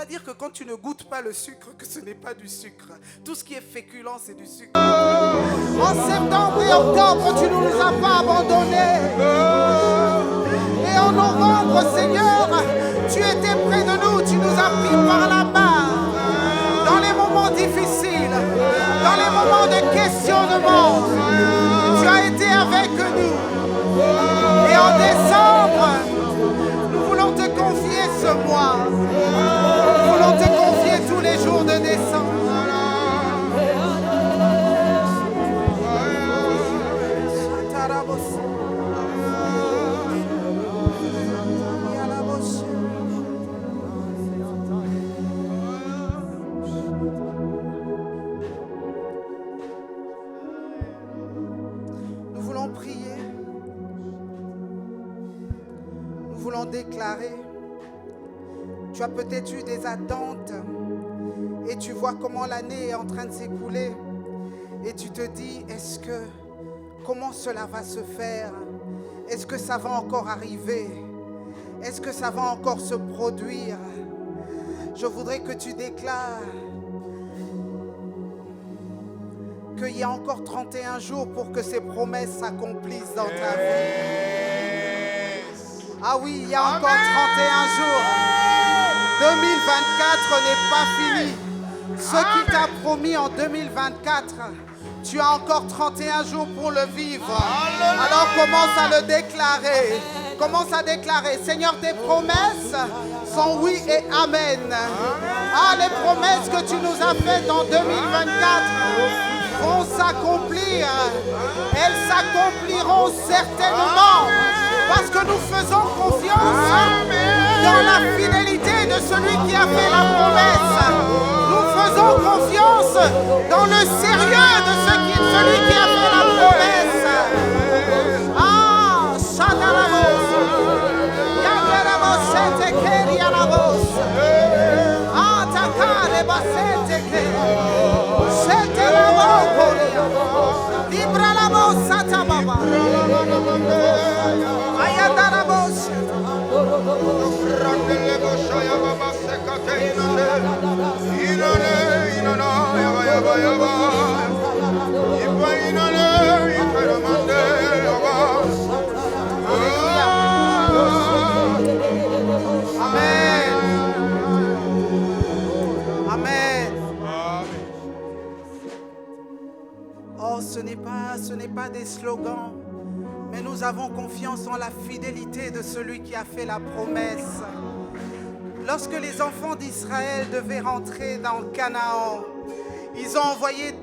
dire que quand tu ne goûtes pas le sucre, que ce n'est pas du sucre. Tout ce qui est féculent, c'est du sucre. En septembre et octobre, tu ne nous as pas abandonnés. Et en novembre, Seigneur, tu étais près de nous, tu nous as pris par la main. Dans les moments difficiles, dans les moments de questionnement, tu as été avec nous. Et en décembre, nous voulons te confier ce mois. Nous voulons te confier tous les jours de décembre. Nous voulons prier. Nous voulons déclarer. Tu as peut-être eu des attentes et tu vois comment l'année est en train de s'écouler et tu te dis, comment cela va se faire? Est-ce que ça va encore arriver? Est-ce que ça va encore se produire? Je voudrais que tu déclares qu'il y a encore 31 jours pour que ces promesses s'accomplissent dans ta vie. Ah oui, il y a encore 31 jours. 2024 n'est pas fini. Ce qu'il t'a promis en 2024, tu as encore 31 jours pour le vivre. Alors commence à le déclarer. Commence à déclarer. Seigneur, tes promesses sont oui et amen. Ah, les promesses que tu nous as faites en 2024 vont s'accomplir. Elles s'accompliront certainement. Parce que nous faisons confiance dans la fidélité de celui qui a fait la promesse. Nous faisons confiance dans le sérieux de celui qui a fait la promesse. Ah, Shadarabos. Yagarabos, Setekeriarabos. Ah, Takareba, Setekeriarabos. Seterabos. Libralabos, Satababa. Ayadarabos. Amen. Amen. Oh, ce n'est pas des slogans, mais nous avons confiance en la fidélité de celui qui a fait la promesse. Lorsque les enfants d'Israël devaient rentrer dans le Canaan, ils ont envoyé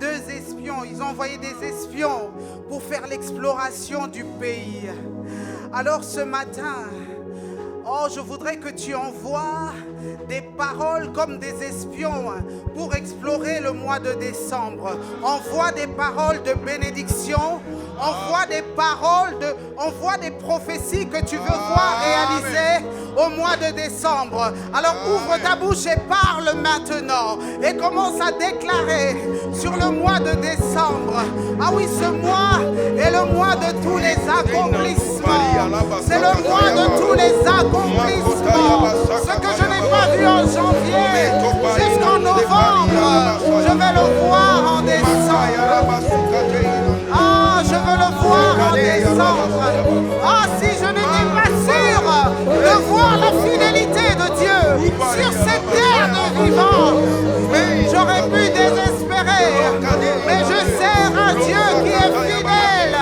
ils ont envoyé des espions pour faire l'exploration du pays. Alors ce matin, je voudrais que tu envoies des paroles comme des espions pour explorer le mois de décembre. Envoie des paroles de bénédiction, envoie des prophéties que tu veux voir réalisées au mois de décembre. Alors ouvre ta bouche et parle maintenant et commence à déclarer sur le mois de décembre. Ah oui, ce mois est le mois de tous les accomplissements. C'est le mois de tous les accomplissements. Ce que je n'ai pas vu en janvier jusqu'en novembre, je vais le voir en décembre. Ah, je veux le voir en décembre. Ah, si je n'étais pas sûr de voir la fidélité de Dieu sur cette terre de vivants, j'aurais pu désespérer. Mais je sers un Dieu qui est fidèle.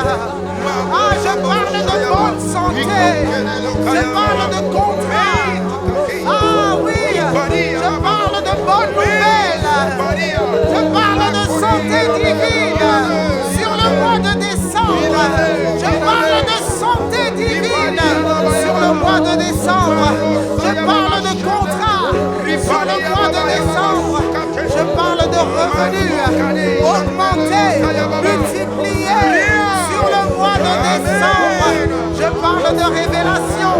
Ah, je parle de bonne santé. Je parle de contrat. Ah oui, je parle de bonnes nouvelles. Je parle de santé divine sur le mois de décembre. Je parle de santé divine sur le mois de décembre. Je parle de contrat sur le mois de décembre. Je parle de revenus augmentés, multipliés sur le mois de décembre. Je parle de révélation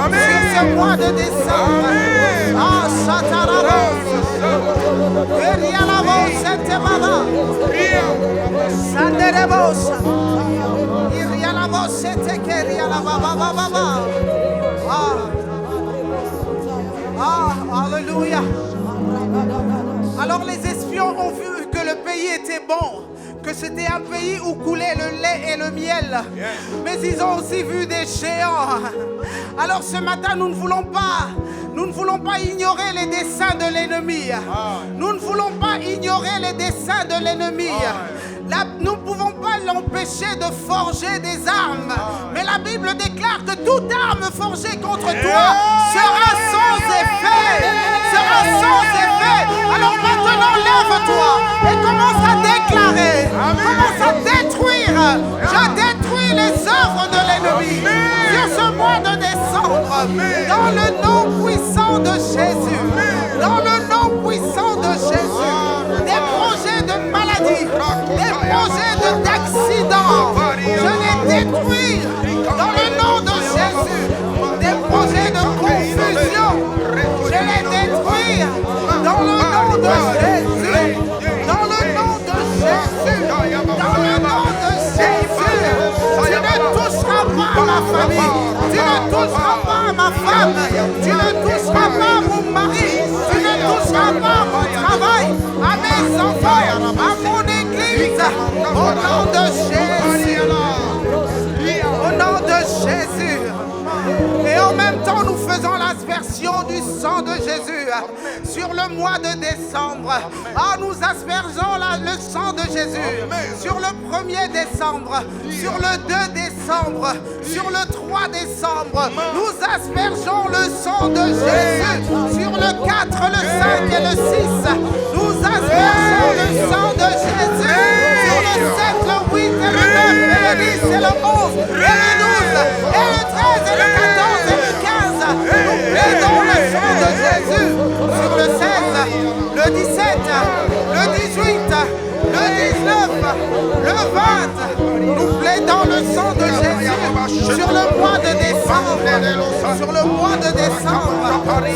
sur ce mois de décembre. Ah, Chatarabos. Verialabos, Setebaba. Sanderebos. Irialabos, Setekerialababa. Ah, hallelujah. était bon, que c'était un pays où coulait le lait et le miel. Mais ils ont aussi vu des géants. Alors ce matin, nous ne voulons pas ignorer les desseins de l'ennemi. Nous ne voulons pas ignorer les desseins de l'ennemi. Nous ne pouvons pas l'empêcher de forger des armes. Mais la Bible déclare que toute arme forgée contre toi sera sans effet. Sera sans effet. Alors maintenant, lève-toi et commence à déclarer. Commence à détruire. Je détruis les œuvres de l'ennemi. Sur ce mois de décembre, dans le nom puissant de Jésus. Dans le nom puissant de Jésus. Des projets de maladie. Des projets d'accidents. Je les détruis. Dans le nom de Jésus. Des projets de confusion. Je les détruis. Dans le nom de Jésus. Dans le nom de Jésus. Dans le nom de Jésus. Tu ne toucheras pas à ma famille. Tu ne toucheras pas à ma femme. Tu ne toucheras pas à mon mari. Tu ne toucheras pas à mon travail. À mes enfants. À mon église. Au nom de Jésus. Au nom de Jésus. Et en même temps, nous faisons l'aspersion du sang de Jésus sur le mois de décembre. Nous aspergeons le sang de Jésus sur le 1er décembre, sur le 2 décembre, sur le 3 décembre. Nous aspergeons le sang de Jésus sur le 4, le 5 et le 6. Nous aspergeons le sang de Jésus sur le 7, le 8 et le 9 et le 10 et le 11 et le 12 et le 13 et le 14 et le 15. Nous plaidons le sang de Jésus sur le 16, le 17, le 18, le 19, le 20. Nous plaidons le sang de Jésus sur le mois de décembre. Sur le mois de décembre.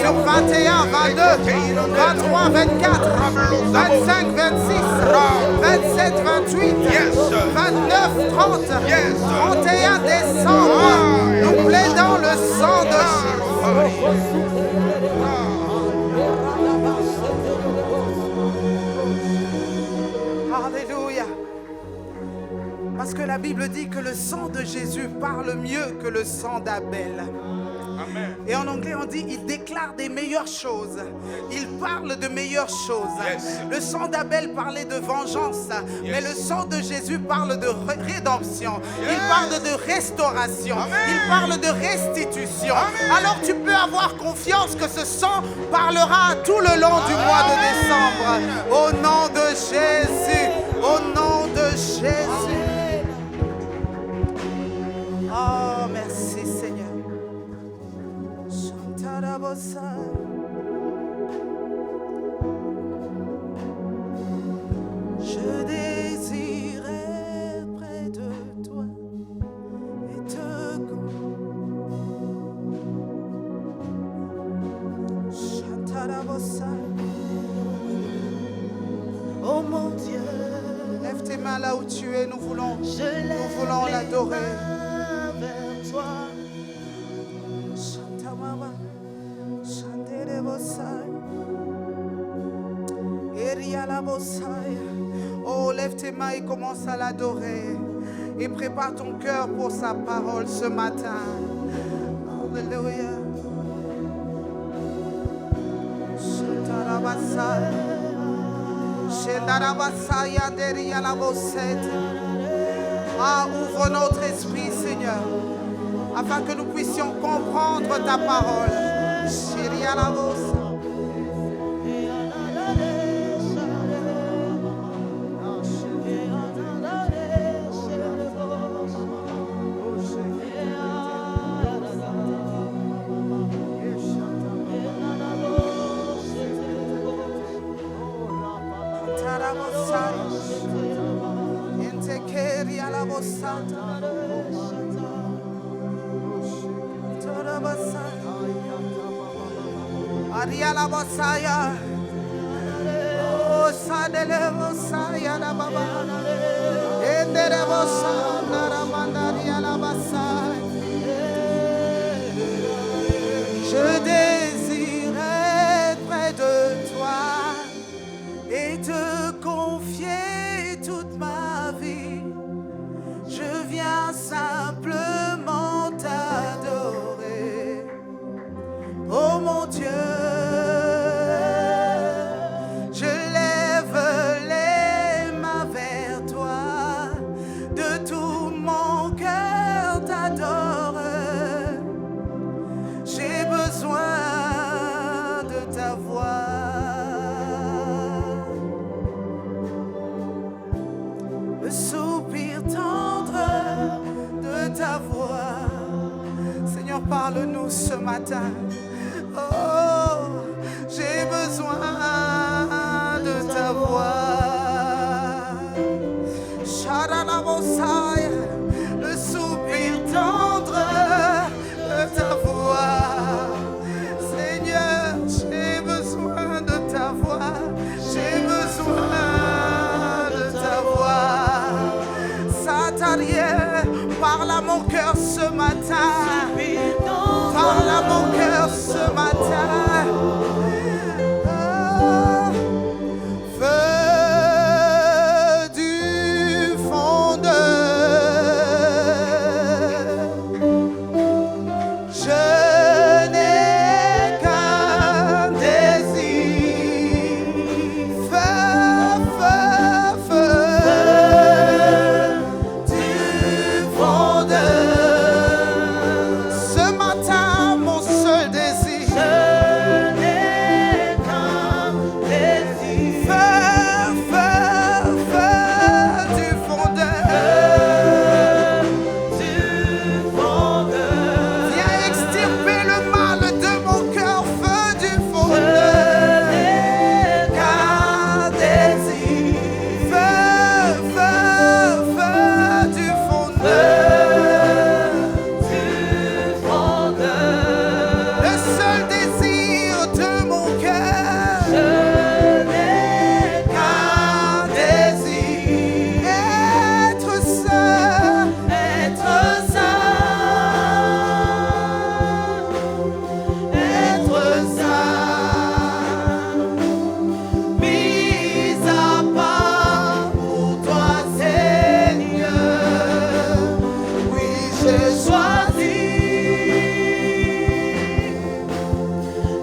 Sur 21, 22, 23, 24, 25, 26, 27, 28, 29, 30, 31 décembre. Nous plaidons le sang de Jésus. Alléluia. Parce que la Bible dit que le sang de Jésus parle mieux que le sang d'Abel. Amen. Et en anglais, on dit il déclare des meilleures choses. Il parle de meilleures choses. Le sang d'Abel parlait de vengeance, mais le sang de Jésus parle de rédemption. Il parle de restauration. Il parle de restitution. Alors tu peux avoir confiance que ce sang parlera tout le long du mois de décembre. Au nom de Jésus. Au nom de Jésus. Oh, merci Seigneur. Je désire être près de toi et te oh mon Dieu, lève tes mains là où tu es, nous voulons l'adorer. Vers toi. Oh, lève tes mains et commence à l'adorer. Et prépare ton cœur pour sa parole ce matin. Alléluia. Ouvre notre esprit, Seigneur, afin que nous puissions comprendre ta parole. Ariala Bosaya, oh Sadele Bosaya la Baba, Endere Bosaya la Mandaria la Basaya. Je désire être près de toi et te confier toute ma vie. Je viens simplement t'adorer. Oh mon Dieu, je lève les mains vers toi. De tout mon cœur t'adore. J'ai besoin de ta voix. Le soupir tendre de ta voix. Seigneur, parle-nous ce matin. Oh, j'ai besoin de ta voix. Sharanabosai, le soupir tendre de ta voix. Seigneur, j'ai besoin de ta voix. J'ai besoin de ta voix. Satarie, parle à mon cœur ce matin. Parle à mon cœur ce matin. Oh, feu du fondeur, je n'ai qu'un désir. Feu, feu, feu du fondeur. Ce matin, mon seul désir, je n'ai qu'un désir. Feu, feu, feu du fondeur. Viens extirper le mal de mon cœur, feu du fondeur. Je n'ai qu'un désir. Feu, feu, feu du fondeur. Le seul désir de mon cœur, je n'ai qu'un désir. Être seul, être mis à part pour toi, Seigneur. Oui, j'ai choisi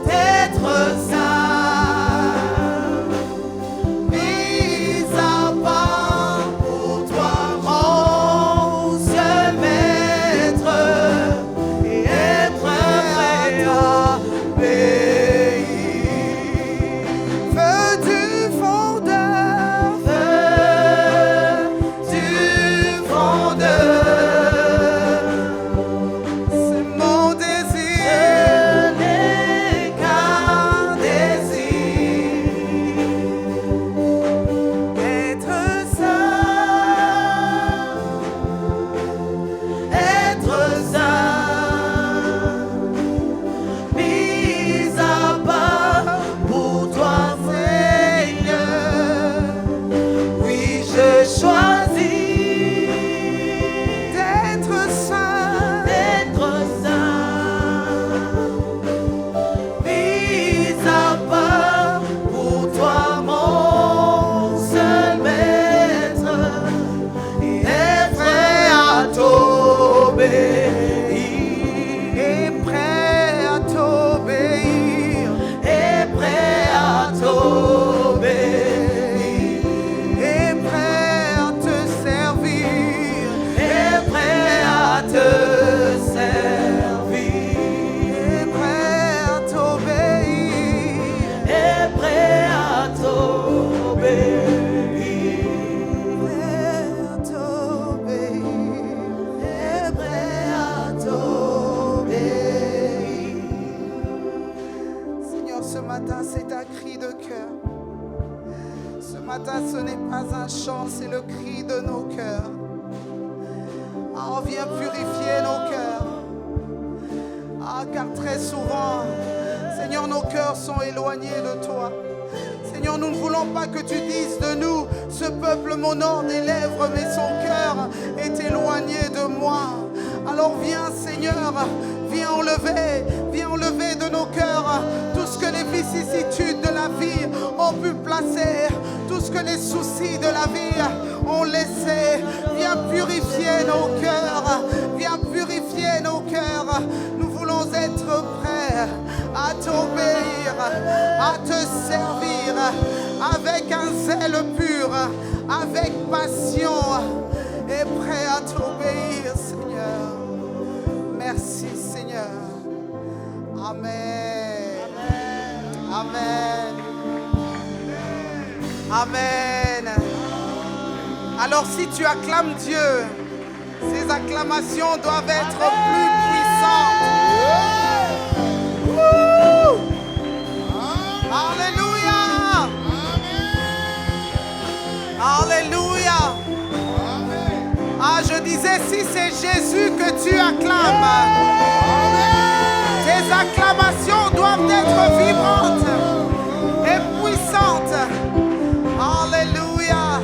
d'être saint, mis à part pour toi, mon seul maître, et être prêt à obéir. Feu du fondeur, c'est mon désir. Je n'ai qu'un désir, être saint, mis à part pour toi, Seigneur. Oui, j'ai choisi d'être saint, mis à part pour toi, mon seul maître, et être prêt à t'obéir. Et prêt à t'obéir. Et prêt à t'obéir. Et prêt à te servir. Et prêt à te servir. Et prêt à t'obéir. Et prêt à t'obéir. Prêt à t'obéir. Et prêt à t'obéir. Seigneur, ce matin, c'est un cri de cœur. Ce matin, ce n'est pas un chant, c'est le cri de nos cœurs. Ah, viens purifier nos cœurs. Ah, car très souvent, Seigneur, nos cœurs sont éloignés de toi. Seigneur, nous ne voulons pas que tu dises de nous, ce peuple m'honore des lèvres, mais son cœur est éloigné de moi. Alors viens, Seigneur, viens enlever de nos cœurs tout ce que les vicissitudes de la vie ont pu placer, tout ce que les soucis de la vie laisser. Viens purifier nos cœurs. Viens purifier nos cœurs. Nous voulons être prêts à t'obéir, à te servir avec un zèle pur, avec passion et prêt à t'obéir, Seigneur. Merci, Seigneur. Amen. Amen. Amen. Alors si tu acclames Dieu, ces acclamations doivent être plus puissantes. Wouh! Alléluia. Alléluia. Ah, je disais, si c'est Jésus que tu acclames, tes acclamations doivent être vibrantes et puissantes. Alléluia.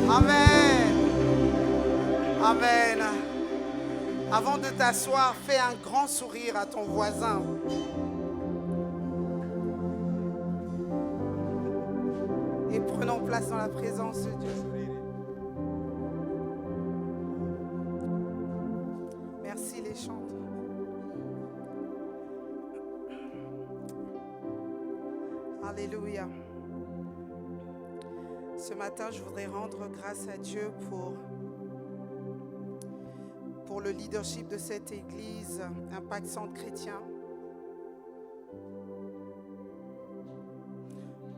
Amen. Amen. Avant de t'asseoir, fais un grand sourire à ton voisin. Et prenons place dans la présence de Dieu. Merci les chants. Alléluia. Ce matin, je voudrais rendre grâce à Dieu pour le leadership de cette église, Impact Centre Chrétien.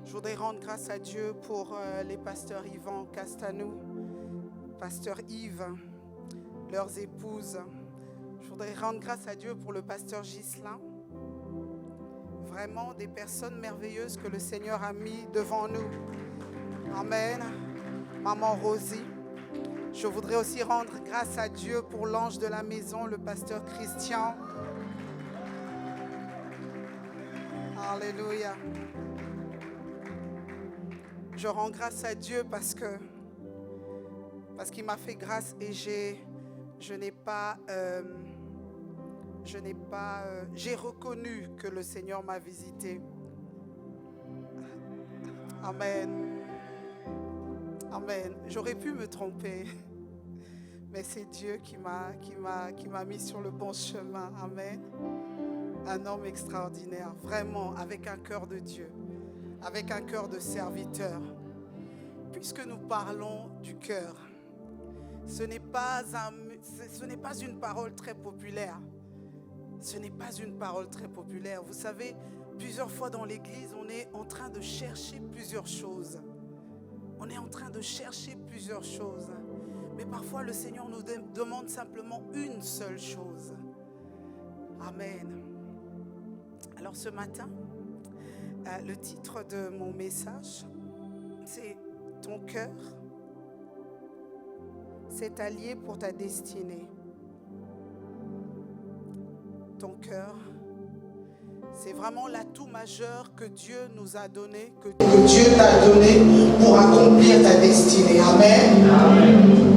Je voudrais rendre grâce à Dieu pour les pasteurs Yvan Castanou, pasteur Yves, leurs épouses. Je voudrais rendre grâce à Dieu pour le pasteur Ghislain. Vraiment des personnes merveilleuses que le Seigneur a mis devant nous. Amen. Maman Rosie. Je voudrais aussi rendre grâce à Dieu pour l'ange de la maison, le pasteur Christian. Alléluia. Je rends grâce à Dieu parce qu'il m'a fait grâce et j'ai reconnu que le Seigneur m'a visité. Amen. Amen. J'aurais pu me tromper, mais c'est Dieu qui m'a mis sur le bon chemin. Amen. Un homme extraordinaire, vraiment, avec un cœur de Dieu, avec un cœur de serviteur. Puisque nous parlons du cœur, ce n'est pas une parole très populaire. Ce n'est pas une parole très populaire. Vous savez, plusieurs fois dans l'église, on est en train de chercher plusieurs choses. On est en train de chercher plusieurs choses. Mais parfois, le Seigneur nous demande simplement une seule chose. Amen. Alors ce matin, le titre de mon message, c'est « Ton cœur, c'est allié pour ta destinée ». Ton cœur, c'est vraiment l'atout majeur que Dieu nous a donné, que Dieu t'a donné pour accomplir ta destinée. Amen. Amen.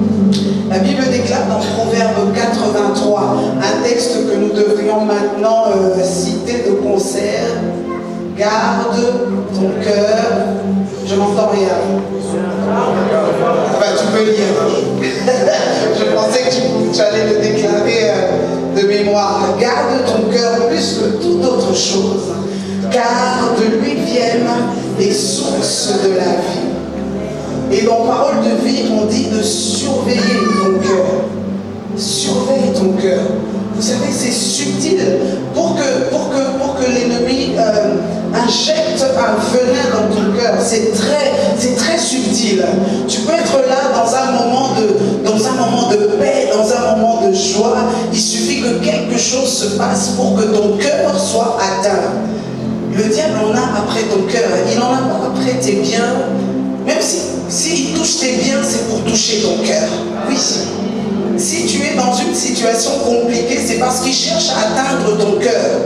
La Bible déclare dans Proverbe 83, un texte que nous devrions maintenant citer de concert. Garde ton cœur. Je n'entends rien. Bah, tu peux lire. Je pensais que tu allais le déclarer de mémoire. Garde ton cœur plus que toute autre chose, car de lui viennent les sources de la vie. Et dans Parole de vie, on dit de surveiller ton cœur. Surveille ton cœur. Vous savez, c'est subtil pour que l'ennemi injecte un venin dans ton cœur. C'est très subtil. Tu peux être là dans un moment de paix, dans un moment de joie. Il suffit que quelque chose se passe pour que ton cœur soit atteint. Le diable en a après ton cœur. Il n'en a pas après tes biens. Même s'il touche tes biens, c'est pour toucher ton cœur. Oui. Si tu es dans une situation compliquée, c'est parce qu'il cherche à atteindre ton cœur.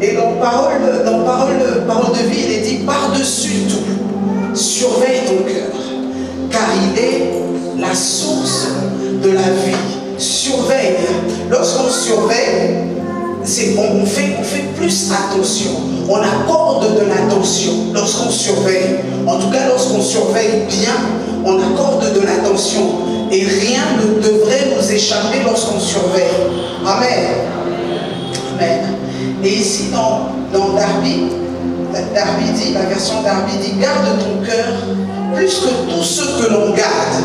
Et dans parole de vie, il est dit par-dessus tout, surveille ton cœur, car il est la source de la vie. Surveille. Lorsqu'on surveille, on fait plus attention. On accorde de l'attention lorsqu'on surveille. En tout cas, lorsqu'on surveille bien, on accorde de l'attention. Et rien ne devrait nous échapper lorsqu'on surveille. Amen. Amen. Et ici, dans Darby dit, la version Darby dit, garde ton cœur plus que tout ce que l'on garde.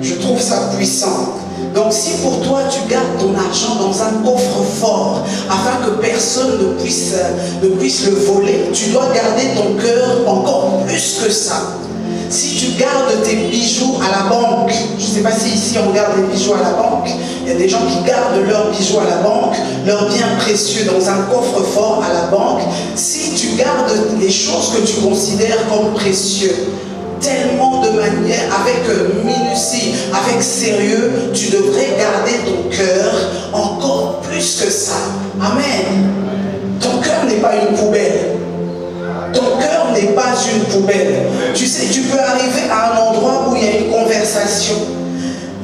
Je trouve ça puissant. Donc si pour toi tu gardes ton argent dans un coffre-fort afin que personne ne puisse le voler, tu dois garder ton cœur encore plus que ça. Si tu gardes tes bijoux à la banque, je ne sais pas si ici on garde les bijoux à la banque, il y a des gens qui gardent leurs bijoux à la banque, leurs biens précieux dans un coffre-fort à la banque. Si tu gardes les choses que tu considères comme précieux, tellement de manière, avec minutie, avec sérieux, tu devrais garder ton cœur encore plus que ça. Amen. Ton cœur n'est pas une poubelle. Ton cœur n'est pas une poubelle. Tu sais, tu peux arriver à un endroit où il y a une conversation.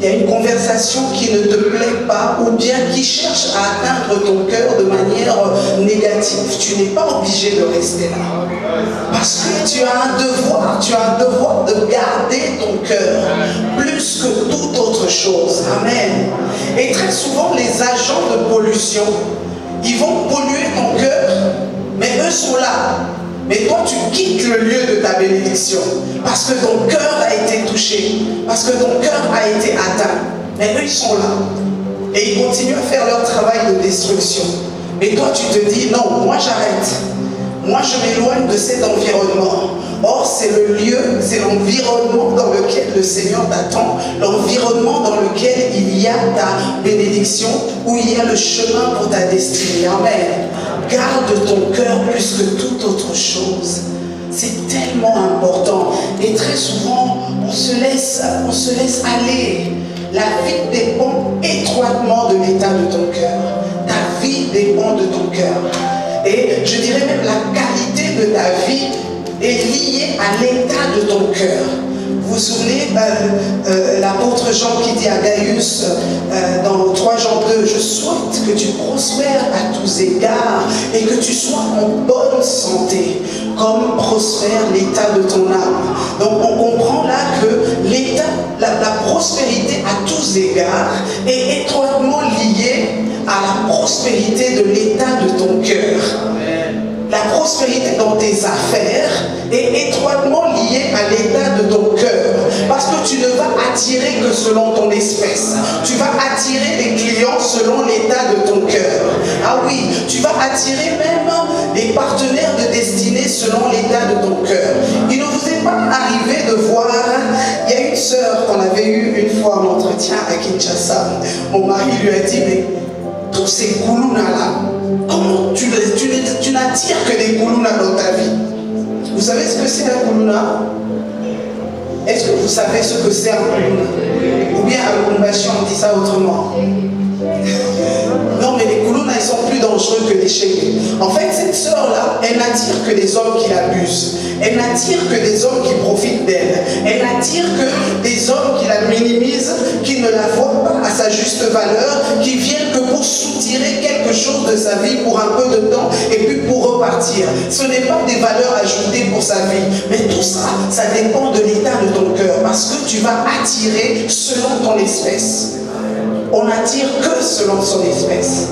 Il y a une conversation qui ne te plaît pas ou bien qui cherche à atteindre ton cœur de manière négative. Tu n'es pas obligé de rester là. Parce que tu as un devoir de garder ton cœur plus que toute autre chose. Amen. Et très souvent, les agents de pollution, ils vont polluer ton cœur, mais eux sont là. Mais toi, tu quittes le lieu de ta bénédiction parce que ton cœur a été touché, parce que ton cœur a été atteint. Mais eux, ils sont là. Et ils continuent à faire leur travail de destruction. Mais toi, tu te dis, non, moi j'arrête. Moi, je m'éloigne de cet environnement. Or, c'est le lieu, c'est l'environnement dans lequel le Seigneur t'attend, l'environnement dans lequel il y a ta bénédiction, où il y a le chemin pour ta destinée. Amen. Garde ton cœur plus que toute autre chose. C'est tellement important. Et très souvent, on se laisse aller. La vie dépend étroitement de l'état de ton cœur. Ta vie dépend de ton cœur. Et je dirais même la qualité de ta vie est liée à l'état de ton cœur. Vous vous souvenez, l'apôtre Jean qui dit à Gaius dans 3 Jean 2, je souhaite que tu prospères à tous égards et que tu sois en bonne santé, comme prospère l'état de ton âme. Donc on comprend là que l'état, la prospérité à tous égards est étroitement liée à la prospérité de l'état de ton cœur. La prospérité dans tes affaires est étroitement liée à l'état de ton cœur. Parce que tu ne vas attirer que selon ton espèce. Tu vas attirer les clients selon l'état de ton cœur. Ah oui, tu vas attirer même les partenaires de destinée selon l'état de ton cœur. Il ne vous est pas arrivé de voir, il y a une sœur qu'on avait eue une fois en entretien à Kinshasa. Mon mari lui a dit, mais tous ces koulounas là, comment tu n'attires que des koulounas dans ta vie? Vous savez ce que c'est un koulouna? Est-ce que vous savez ce que c'est un koulouna? Ou bien à Lumbashi on dit ça autrement? Non, mais les koulounas, ils sont plus dangereux que les chéris. En fait, cette sœur-là, elle n'attire que des hommes qui l'abusent. Elle n'attire que des hommes qui profitent d'elle. Elle n'attire que des hommes qui la minimisent, qui ne la voient pas à sa juste valeur, qui viennent que pour soutirer quelque chose de sa vie pour un peu de temps et puis pour repartir. Ce n'est pas des valeurs ajoutées pour sa vie. Mais tout ça, ça dépend de l'état de ton cœur. Parce que tu vas attirer selon ton espèce. On n'attire que selon son espèce.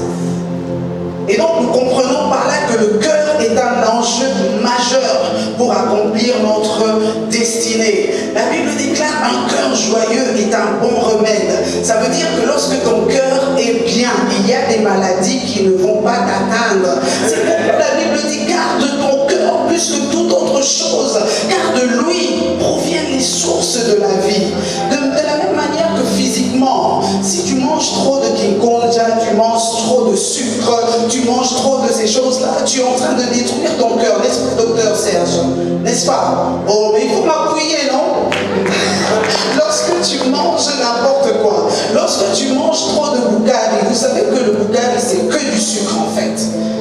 Et donc nous comprenons par là que le cœur est un enjeu majeur pour accomplir notre destinée. La Bible déclare un cœur joyeux est un bon remède. Ça veut dire que lorsque ton cœur est bien, il y a des maladies qui ne vont pas t'atteindre. C'est pourquoi la Bible dit garde ton cœur plus que toute autre chose, car de lui proviennent les sources de la vie. De la même manière que physiquement, si tu manges trop de kinkonja, tu manges trop de sucre, tu manges trop de ces choses-là, tu es en train de détruire ton cœur, n'est-ce pas, docteur Serge? N'est-ce pas? Oh, mais il faut m'appuyer, non? Lorsque tu manges n'importe quoi, lorsque tu manges trop de boukari, vous savez que le boukari, c'est que du sucre en fait.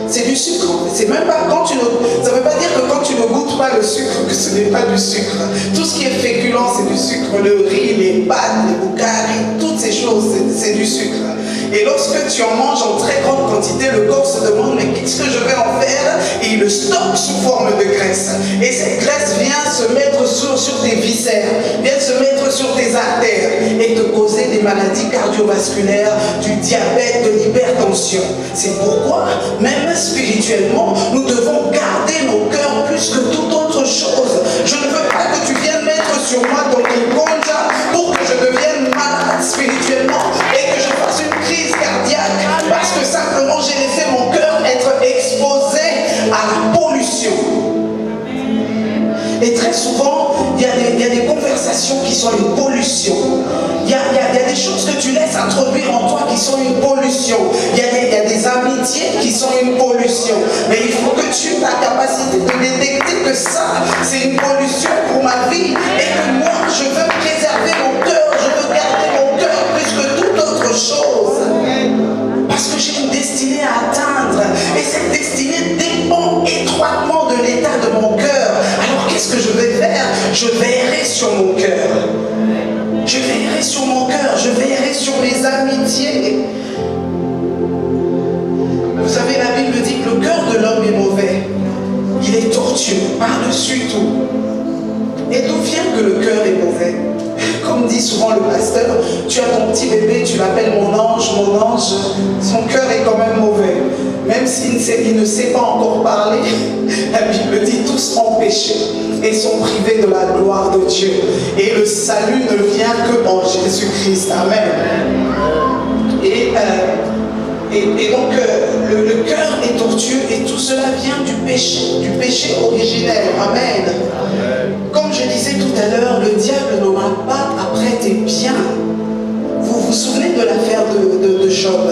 C'est du sucre en fait. C'est même pas quand tu ne... Ça ne veut pas dire que quand tu ne goûtes pas le sucre, que ce n'est pas du sucre. Tout ce qui est féculent, c'est du sucre. Le riz, les pâtes, les boukari, toutes ces choses, c'est du sucre. Et lorsque tu en manges en très grande quantité, le corps se demande, mais qu'est-ce que je vais en faire? Et il le stocke sous forme de graisse. Et cette graisse vient se mettre sur tes viscères, vient se mettre sur tes artères et te causer des maladies cardiovasculaires, du diabète, de l'hypertension. C'est pourquoi, même spirituellement, nous devons garder nos cœurs plus que toute autre chose. Je ne veux pas que tu viennes mettre sur moi ton conja pour que je devienne malade spirituellement et que je fasse une crise cardiaque parce que simplement j'ai laissé mon cœur être exposé à la pollution. Et très souvent, il y a des conversations qui sont une pollution. Il y a des choses que tu laisses introduire en toi qui sont une pollution. Il y a des amitiés qui sont une pollution. Mais il faut que tu aies la capacité de détecter que ça, c'est une pollution pour ma vie. Et que moi, je veux préserver mon cœur. Je veux garder mon cœur plus que toute autre chose. Parce que j'ai une destinée à atteindre. Et cette destinée dépend étroitement de l'état de mon cœur. Alors qu'est-ce que je vais faire? Je veillerai sur mon cœur. Je veillerai sur mon cœur. Je veillerai sur mes amitiés. Vous savez, la Bible dit que le cœur de l'homme est mauvais. Il est tortueux par-dessus tout. Et d'où vient que le cœur est mauvais? Comme dit souvent le pasteur, tu as ton petit bébé, tu l'appelles mon ange, son cœur est quand même mauvais. Même s'il ne sait pas encore parler, la Bible dit tous ont péché et sont privés de la gloire de Dieu. Et le salut ne vient que en Jésus-Christ. Amen. Et donc le cœur est tortueux et tout cela vient du péché originel. Amen. Comme je disais tout à l'heure, le diable n'en a pas après tes biens. Vous vous souvenez de l'affaire de Job,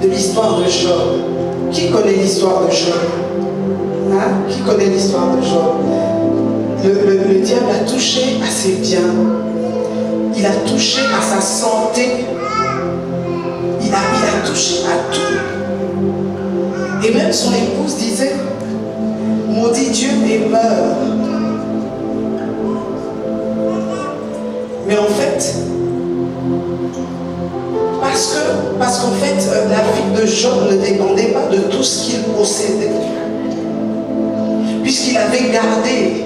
de l'histoire de Job? Qui connaît l'histoire de Job? Hein? Qui connaît l'histoire de Job? Le diable a touché à ses biens. Il a touché à sa santé. Il a touché à tout. Et même son épouse disait, maudit Dieu et meurt. Mais en fait, parce qu'en fait, la vie de Job ne dépendait pas de tout ce qu'il possédait. Puisqu'il avait gardé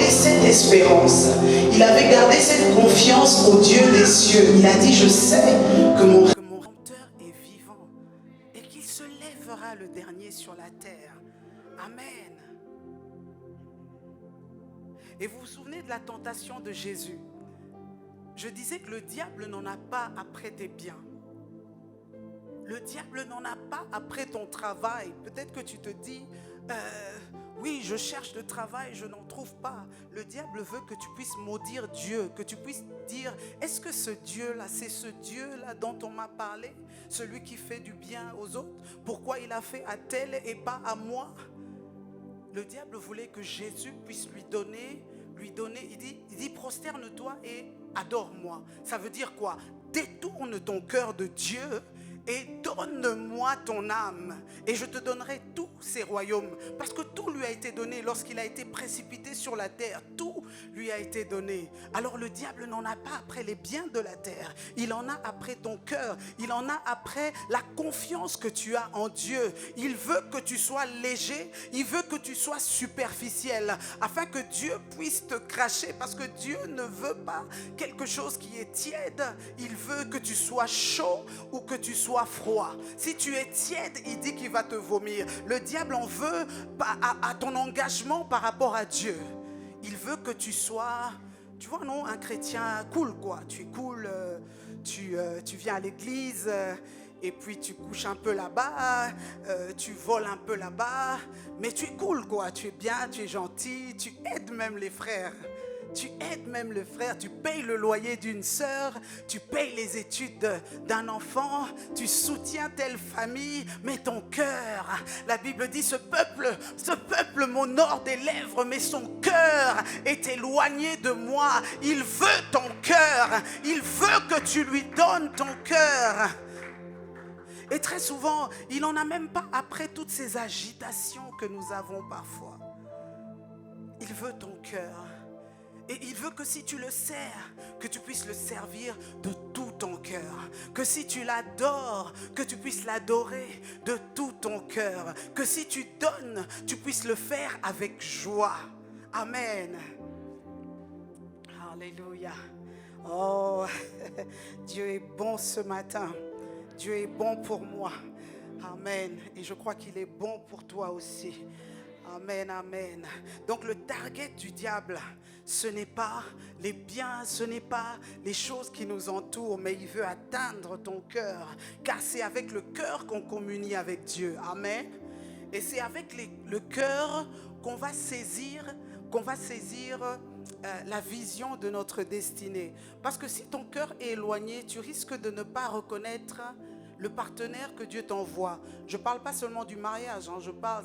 cette espérance. Il avait gardé cette confiance au Dieu des cieux. Il a dit, je sais que mon Rédempteur est vivant et qu'il se lèvera le dernier sur la terre. Amen. Et vous vous souvenez de la tentation de Jésus? Je disais que le diable n'en a pas après tes biens. Le diable n'en a pas après ton travail. Peut-être que tu te dis, oui, je cherche le travail, je n'en trouve pas. Le diable veut que tu puisses maudire Dieu, que tu puisses dire, est-ce que ce Dieu-là, c'est ce Dieu-là dont on m'a parlé? Celui qui fait du bien aux autres? Pourquoi il a fait à tel et pas à moi? Le diable voulait que Jésus puisse lui donner, il dit prosterne-toi et adore-moi. Ça veut dire quoi? Détourne ton cœur de Dieu et donne-moi ton âme et je te donnerai tous ces royaumes. Parce que tout lui a été donné lorsqu'il a été précipité sur la terre. Tout lui a été donné. Alors le diable n'en a pas après les biens de la terre. Il en a après ton cœur. Il en a après la confiance que tu as en Dieu. Il veut que tu sois léger. Il veut que tu sois superficiel. Afin que Dieu puisse te cracher. Parce que Dieu ne veut pas quelque chose qui est tiède. Il veut que tu sois chaud ou que tu sois froid. Si tu es tiède, il dit qu'il va te vomir. Le diable en veut à ton engagement par rapport à Dieu. Il veut que tu sois, tu vois, non, un chrétien cool, quoi. Tu es cool, tu viens à l'église et puis tu couches un peu là-bas, tu voles un peu là-bas, mais tu es cool, quoi. Tu es bien, tu es gentil, tu aides même les frères. Tu aides même le frère, tu payes le loyer d'une sœur, tu payes les études d'un enfant, tu soutiens telle famille, mais ton cœur, la Bible dit, ce peuple m'honore des lèvres, mais son cœur est éloigné de moi. Il veut ton cœur, il veut que tu lui donnes ton cœur. Et très souvent, il n'en a même pas après toutes ces agitations que nous avons parfois. Il veut ton cœur. Et il veut que si tu le sers, que tu puisses le servir de tout ton cœur. Que si tu l'adores, que tu puisses l'adorer de tout ton cœur. Que si tu donnes, tu puisses le faire avec joie. Amen. Alléluia. Oh, Dieu est bon ce matin. Dieu est bon pour moi. Amen. Et je crois qu'il est bon pour toi aussi. Amen, amen. Donc le target du diable, ce n'est pas les biens, ce n'est pas les choses qui nous entourent, mais il veut atteindre ton cœur. Car c'est avec le cœur qu'on communie avec Dieu. Amen. Et c'est avec le cœur qu'on va saisir la vision de notre destinée. Parce que si ton cœur est éloigné, tu risques de ne pas reconnaître le partenaire que Dieu t'envoie. Je ne parle pas seulement du mariage,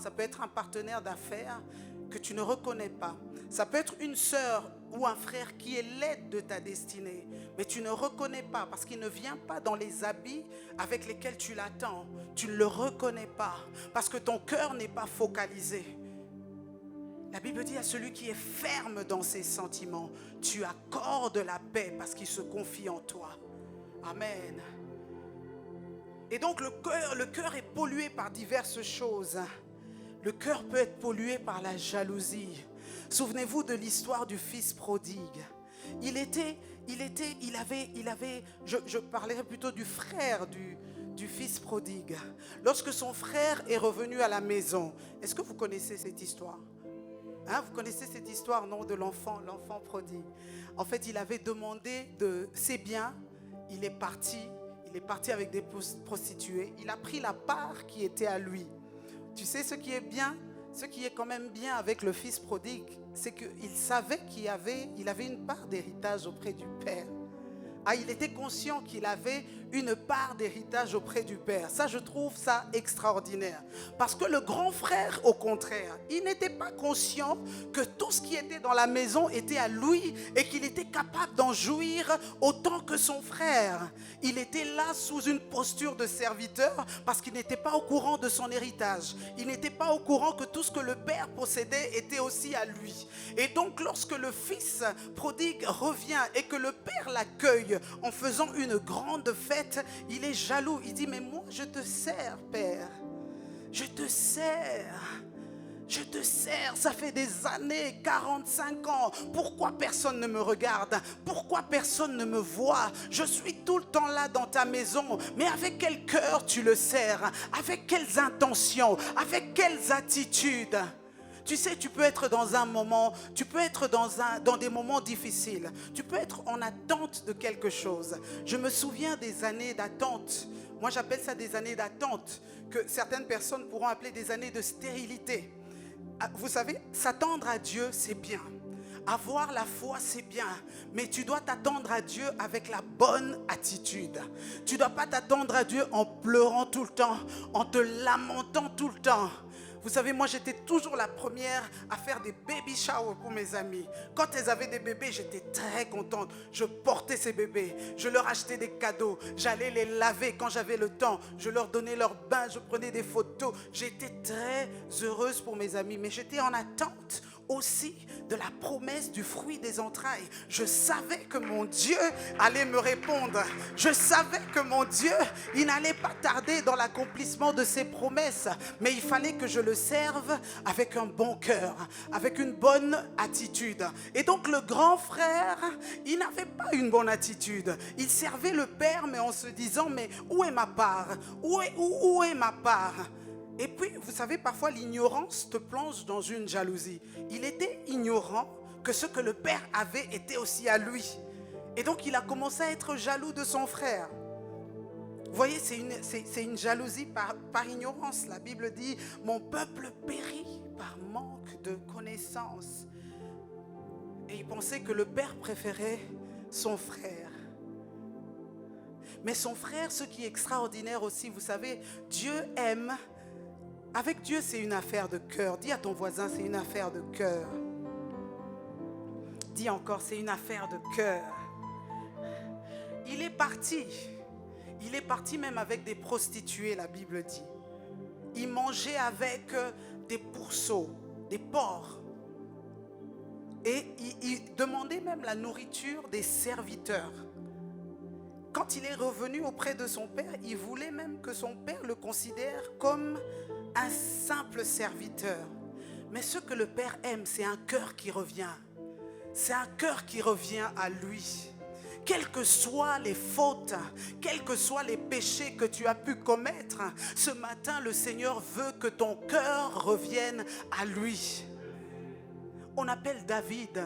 ça peut être un partenaire d'affaires que tu ne reconnais pas. Ça peut être une sœur ou un frère qui est l'aide de ta destinée, mais tu ne reconnais pas parce qu'il ne vient pas dans les habits avec lesquels tu l'attends. Tu ne le reconnais pas parce que ton cœur n'est pas focalisé. La Bible dit à celui qui est ferme dans ses sentiments, tu accordes la paix parce qu'il se confie en toi. Amen. Et donc le cœur est pollué par diverses choses. Le cœur peut être pollué par la jalousie. Souvenez-vous de l'histoire du fils prodigue. Je parlerai plutôt du frère du fils prodigue. Lorsque son frère est revenu à la maison, est-ce que vous connaissez cette histoire? Vous connaissez cette histoire, non, de l'enfant prodigue. En fait, il avait demandé de ses biens, il est parti avec des prostituées, il a pris la part qui était à lui. Tu sais ce qui est bien, ce qui est quand même bien avec le fils prodigue, c'est qu'il savait qu'il avait une part d'héritage auprès du père. Il était conscient qu'il avait une part d'héritage auprès du père. Ça, je trouve ça extraordinaire. Parce que le grand frère, au contraire, il n'était pas conscient que tout ce qui était dans la maison était à lui et qu'il était capable d'en jouir autant que son frère. Il était là sous une posture de serviteur parce qu'il n'était pas au courant de son héritage. Il n'était pas au courant que tout ce que le père possédait était aussi à lui. Et donc, lorsque le fils prodigue revient et que le père l'accueille en faisant une grande fête, il est jaloux. Il dit, mais moi je te sers, père. Je te sers. Ça fait des années, 45 ans. Pourquoi personne ne me regarde? Pourquoi personne ne me voit? Je suis tout le temps là dans ta maison. Mais avec quel cœur tu le sers? Avec quelles intentions? Avec quelles attitudes? Tu sais, tu peux être dans un moment, tu peux être dans des moments difficiles. Tu peux être en attente de quelque chose. Je me souviens des années d'attente. Moi, j'appelle ça des années d'attente, que certaines personnes pourront appeler des années de stérilité. Vous savez, s'attendre à Dieu, c'est bien. Avoir la foi, c'est bien. Mais tu dois t'attendre à Dieu avec la bonne attitude. Tu ne dois pas t'attendre à Dieu en pleurant tout le temps, en te lamentant tout le temps. Vous savez, moi, j'étais toujours la première à faire des baby showers pour mes amis. Quand elles avaient des bébés, j'étais très contente. Je portais ces bébés. Je leur achetais des cadeaux. J'allais les laver quand j'avais le temps. Je leur donnais leur bain. Je prenais des photos. J'étais très heureuse pour mes amis. Mais j'étais en attente aussi de la promesse du fruit des entrailles. Je savais que mon Dieu allait me répondre. Je savais que mon Dieu, il n'allait pas tarder dans l'accomplissement de ses promesses. Mais il fallait que je le serve avec un bon cœur, avec une bonne attitude. Et donc le grand frère, il n'avait pas une bonne attitude. Il servait le père, mais en se disant, mais où est ma part? Où est ma part? Et puis, vous savez, parfois l'ignorance te plonge dans une jalousie. Il était ignorant que ce que le père avait était aussi à lui. Et donc, il a commencé à être jaloux de son frère. Vous voyez, c'est une jalousie par ignorance. La Bible dit, mon peuple périt par manque de connaissance. Et il pensait que le père préférait son frère. Mais son frère, ce qui est extraordinaire aussi, vous savez, Dieu aime. Avec Dieu, c'est une affaire de cœur. Dis à ton voisin, c'est une affaire de cœur. Dis encore, c'est une affaire de cœur. Il est parti. Il est parti même avec des prostituées, la Bible dit. Il mangeait avec des pourceaux, des porcs. Et il demandait même la nourriture des serviteurs. quand il est revenu auprès de son père, il voulait même que son père le considère comme un simple serviteur. Mais ce que le père aime, c'est un cœur qui revient. C'est un cœur qui revient à lui. Quelles que soient les fautes, quels que soient les péchés que tu as pu commettre, ce matin, le Seigneur veut que ton cœur revienne à lui. On appelle David,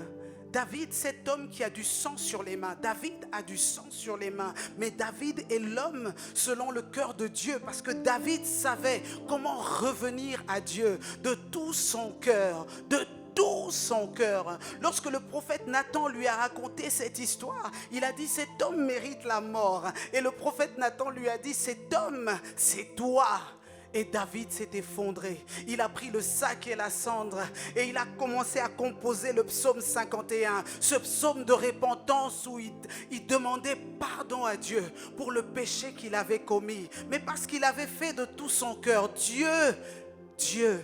cet homme qui a du sang sur les mains. David a du sang sur les mains. Mais David est l'homme selon le cœur de Dieu. Parce que David savait comment revenir à Dieu de tout son cœur, de tout son cœur. Lorsque le prophète Nathan lui a raconté cette histoire, il a dit: cet homme mérite la mort. Et le prophète Nathan lui a dit: cet homme, c'est toi. Et David s'est effondré. Il a pris le sac et la cendre et il a commencé à composer le psaume 51. Ce psaume de repentance où il demandait pardon à Dieu pour le péché qu'il avait commis. Mais parce qu'il avait fait de tout son cœur, Dieu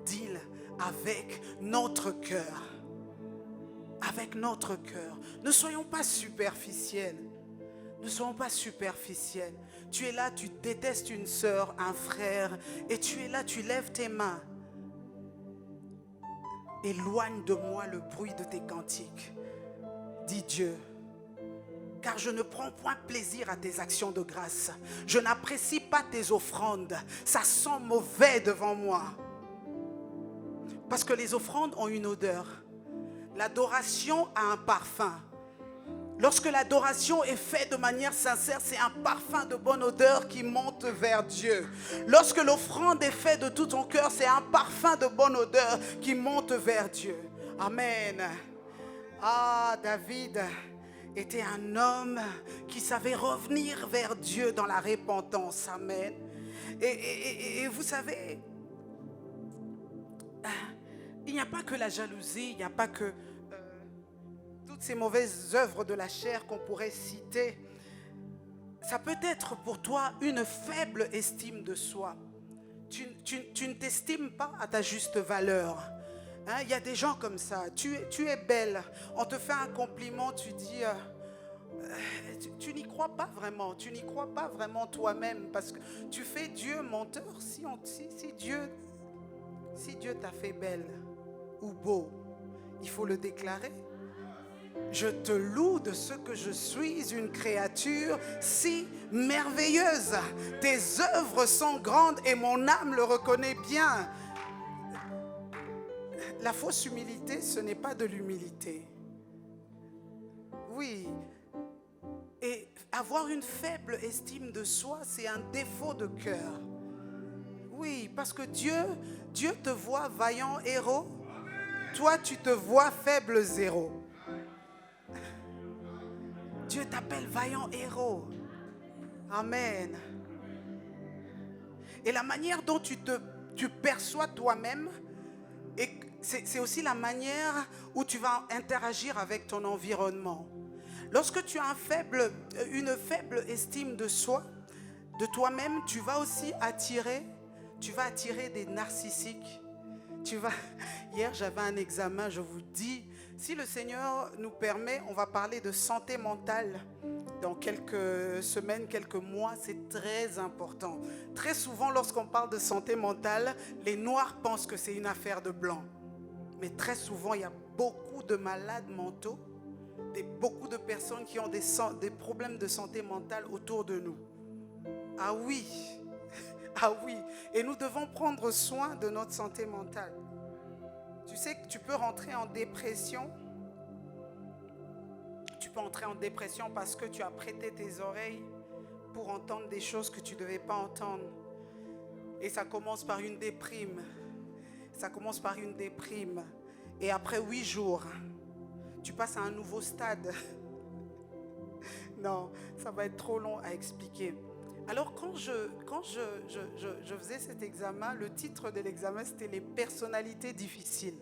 deal avec notre cœur. Avec notre cœur. Ne soyons pas superficiels. Ne soyons pas superficiels. Tu es là, tu détestes une sœur, un frère, et tu es là, tu lèves tes mains. Éloigne de moi le bruit de tes cantiques, dit Dieu. Car je ne prends point plaisir à tes actions de grâce. Je n'apprécie pas tes offrandes. Ça sent mauvais devant moi. Parce que les offrandes ont une odeur. L'adoration a un parfum. Lorsque l'adoration est faite de manière sincère, c'est un parfum de bonne odeur qui monte vers Dieu. Lorsque l'offrande est faite de tout ton cœur, c'est un parfum de bonne odeur qui monte vers Dieu. Amen. Ah, David était un homme qui savait revenir vers Dieu dans la repentance. Amen. Et vous savez, il n'y a pas que la jalousie, il n'y a pas que toutes ces mauvaises œuvres de la chair qu'on pourrait citer. Ça peut être pour toi une faible estime de soi. Tu ne t'estimes pas à ta juste valeur. Il y a des gens comme ça. Tu es belle. On te fait un compliment, tu dis... tu n'y crois pas vraiment. Tu n'y crois pas vraiment toi-même. Parce que tu fais Dieu menteur. Si Dieu t'a fait belle ou beau, il faut le déclarer. Je te loue de ce que je suis une créature si merveilleuse. Tes œuvres sont grandes et mon âme le reconnaît bien. La fausse humilité, ce n'est pas de l'humilité. Oui. Et avoir une faible estime de soi, c'est un défaut de cœur. Oui, parce que Dieu te voit vaillant héros. Toi, tu te vois faible zéro. Dieu t'appelle vaillant héros. Amen. Et la manière dont tu perçois toi-même, c'est aussi la manière où tu vas interagir avec ton environnement. Lorsque tu as une faible estime de soi, de toi-même, tu vas aussi attirer des narcissiques. Hier, j'avais un examen, je vous dis, si le Seigneur nous permet, on va parler de santé mentale dans quelques semaines, quelques mois. C'est très important. Très souvent, lorsqu'on parle de santé mentale, les Noirs pensent que c'est une affaire de Blancs. Mais très souvent, il y a beaucoup de malades mentaux, beaucoup de personnes qui ont des problèmes de santé mentale autour de nous. Ah oui, ah oui. Et nous devons prendre soin de notre santé mentale. Tu sais que tu peux rentrer en dépression. Tu peux entrer en dépression parce que tu as prêté tes oreilles pour entendre des choses que tu ne devais pas entendre. Et ça commence par une déprime. Ça commence par une déprime. Et après 8 jours, tu passes à un nouveau stade. Non, ça va être trop long à expliquer. Alors quand je faisais cet examen, le titre de l'examen c'était les personnalités difficiles.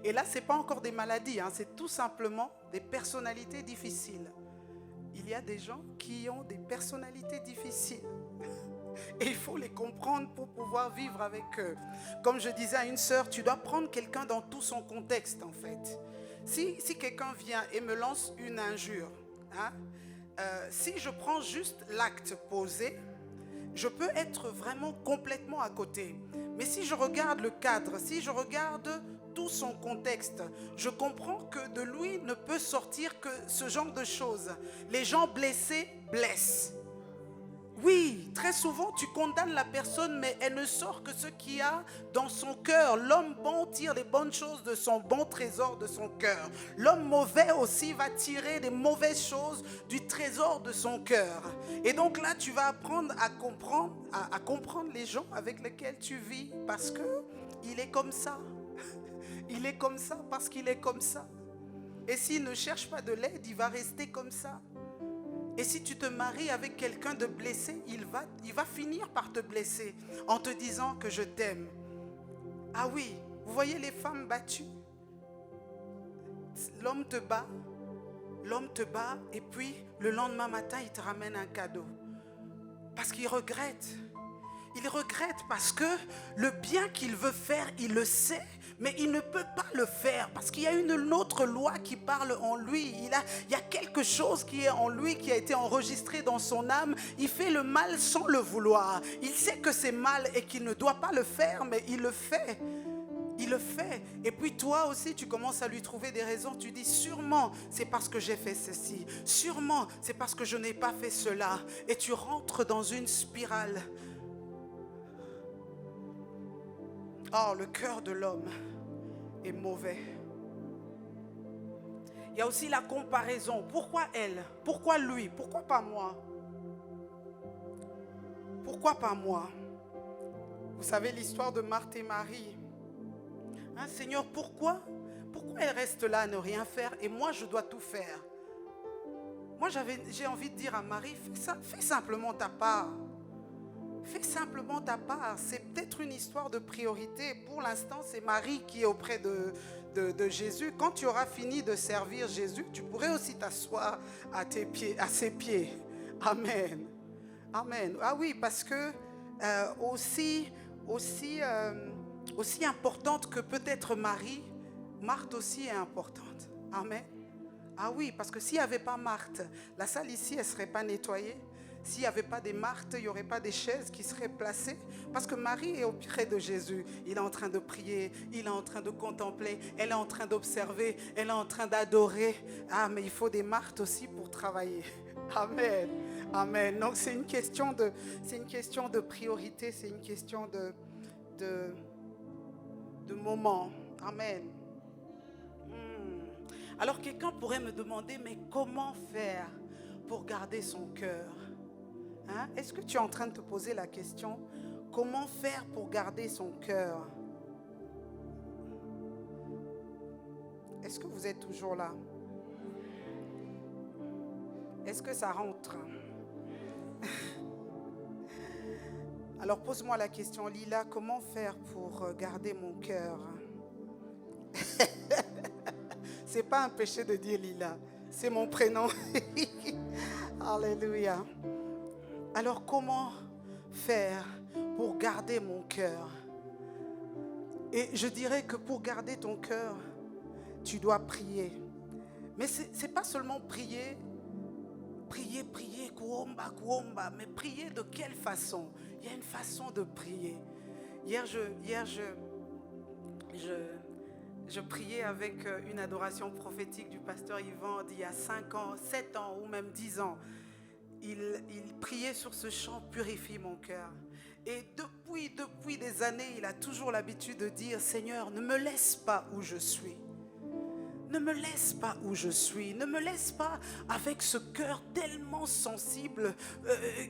Et là c'est pas encore des maladies, c'est tout simplement des personnalités difficiles. Il y a des gens qui ont des personnalités difficiles. Et il faut les comprendre pour pouvoir vivre avec eux. Comme je disais à une sœur, tu dois prendre quelqu'un dans tout son contexte en fait. Si quelqu'un vient et me lance une injure, hein, si je prends juste l'acte posé, je peux être vraiment complètement à côté. Mais si je regarde le cadre, si je regarde tout son contexte, je comprends que de lui ne peut sortir que ce genre de choses. Les gens blessés blessent. Oui, très souvent tu condamnes la personne, mais elle ne sort que ce qu'il y a dans son cœur. L'homme bon tire les bonnes choses de son bon trésor de son cœur. L'homme mauvais aussi va tirer des mauvaises choses du trésor de son cœur. Et donc là, tu vas apprendre à comprendre les gens avec lesquels tu vis, parce que il est comme ça. Il est comme ça parce qu'il est comme ça. Et s'il ne cherche pas de l'aide, il va rester comme ça. Et si tu te maries avec quelqu'un de blessé, il va finir par te blesser en te disant que je t'aime. Ah oui, vous voyez les femmes battues? L'homme te bat et puis le lendemain matin, il te ramène un cadeau. Parce qu'il regrette. Il regrette parce que le bien qu'il veut faire, il le sait, mais il ne peut pas le faire parce qu'il y a une autre loi qui parle en lui. Il y a quelque chose qui est en lui, qui a été enregistré dans son âme. Il fait le mal sans le vouloir. Il sait que c'est mal et qu'il ne doit pas le faire, mais il le fait. Il le fait. Et puis toi aussi, tu commences à lui trouver des raisons. Tu dis, sûrement, c'est parce que j'ai fait ceci. Sûrement, c'est parce que je n'ai pas fait cela. Et tu rentres dans une spirale. Oh, le cœur de l'homme est mauvais. Il y a aussi la comparaison. Pourquoi elle? Pourquoi lui? Pourquoi pas moi? Pourquoi pas moi? Vous savez l'histoire de Marthe et Marie. Hein, Seigneur, pourquoi elle reste là à ne rien faire et moi je dois tout faire? Moi j'ai envie de dire à Marie, fais simplement ta part. Fais simplement ta part. C'est peut-être une histoire de priorité. Pour l'instant, c'est Marie qui est auprès de Jésus. Quand tu auras fini de servir Jésus, tu pourrais aussi t'asseoir à ses pieds. Amen. Amen. Ah oui, parce que aussi importante que peut-être Marie, Marthe aussi est importante. Amen. Ah oui, parce que s'il n'y avait pas Marthe, la salle ici, elle ne serait pas nettoyée. S'il n'y avait pas des Marthe, il n'y aurait pas des chaises qui seraient placées. Parce que Marie est auprès de Jésus. Il est en train de prier, il est en train de contempler, elle est en train d'observer, elle est en train d'adorer. Ah, mais il faut des Marthe aussi pour travailler. Amen. Amen. Donc c'est une question de priorité, c'est une question de moment. Amen. Alors quelqu'un pourrait me demander, mais comment faire pour garder son cœur? Hein? Est-ce que tu es en train de te poser la question, comment faire pour garder son cœur? Est-ce que vous êtes toujours là? Est-ce que ça rentre? Alors pose-moi la question, Lila, comment faire pour garder mon cœur? C'est pas un péché de dire Lila, c'est mon prénom. Alléluia. Alors comment faire pour garder mon cœur? Et je dirais que pour garder ton cœur, tu dois prier. Mais c'est pas seulement prier, kuomba, mais prier de quelle façon? Il y a une façon de prier. Hier, je priais avec une adoration prophétique du pasteur Yvan d'il y a 5 ans, 7 ans ou même 10 ans. Il priait sur ce chant « Purifie mon cœur ». Et depuis des années, il a toujours l'habitude de dire « Seigneur, ne me laisse pas où je suis ». Ne me laisse pas où je suis. Ne me laisse pas avec ce cœur tellement sensible,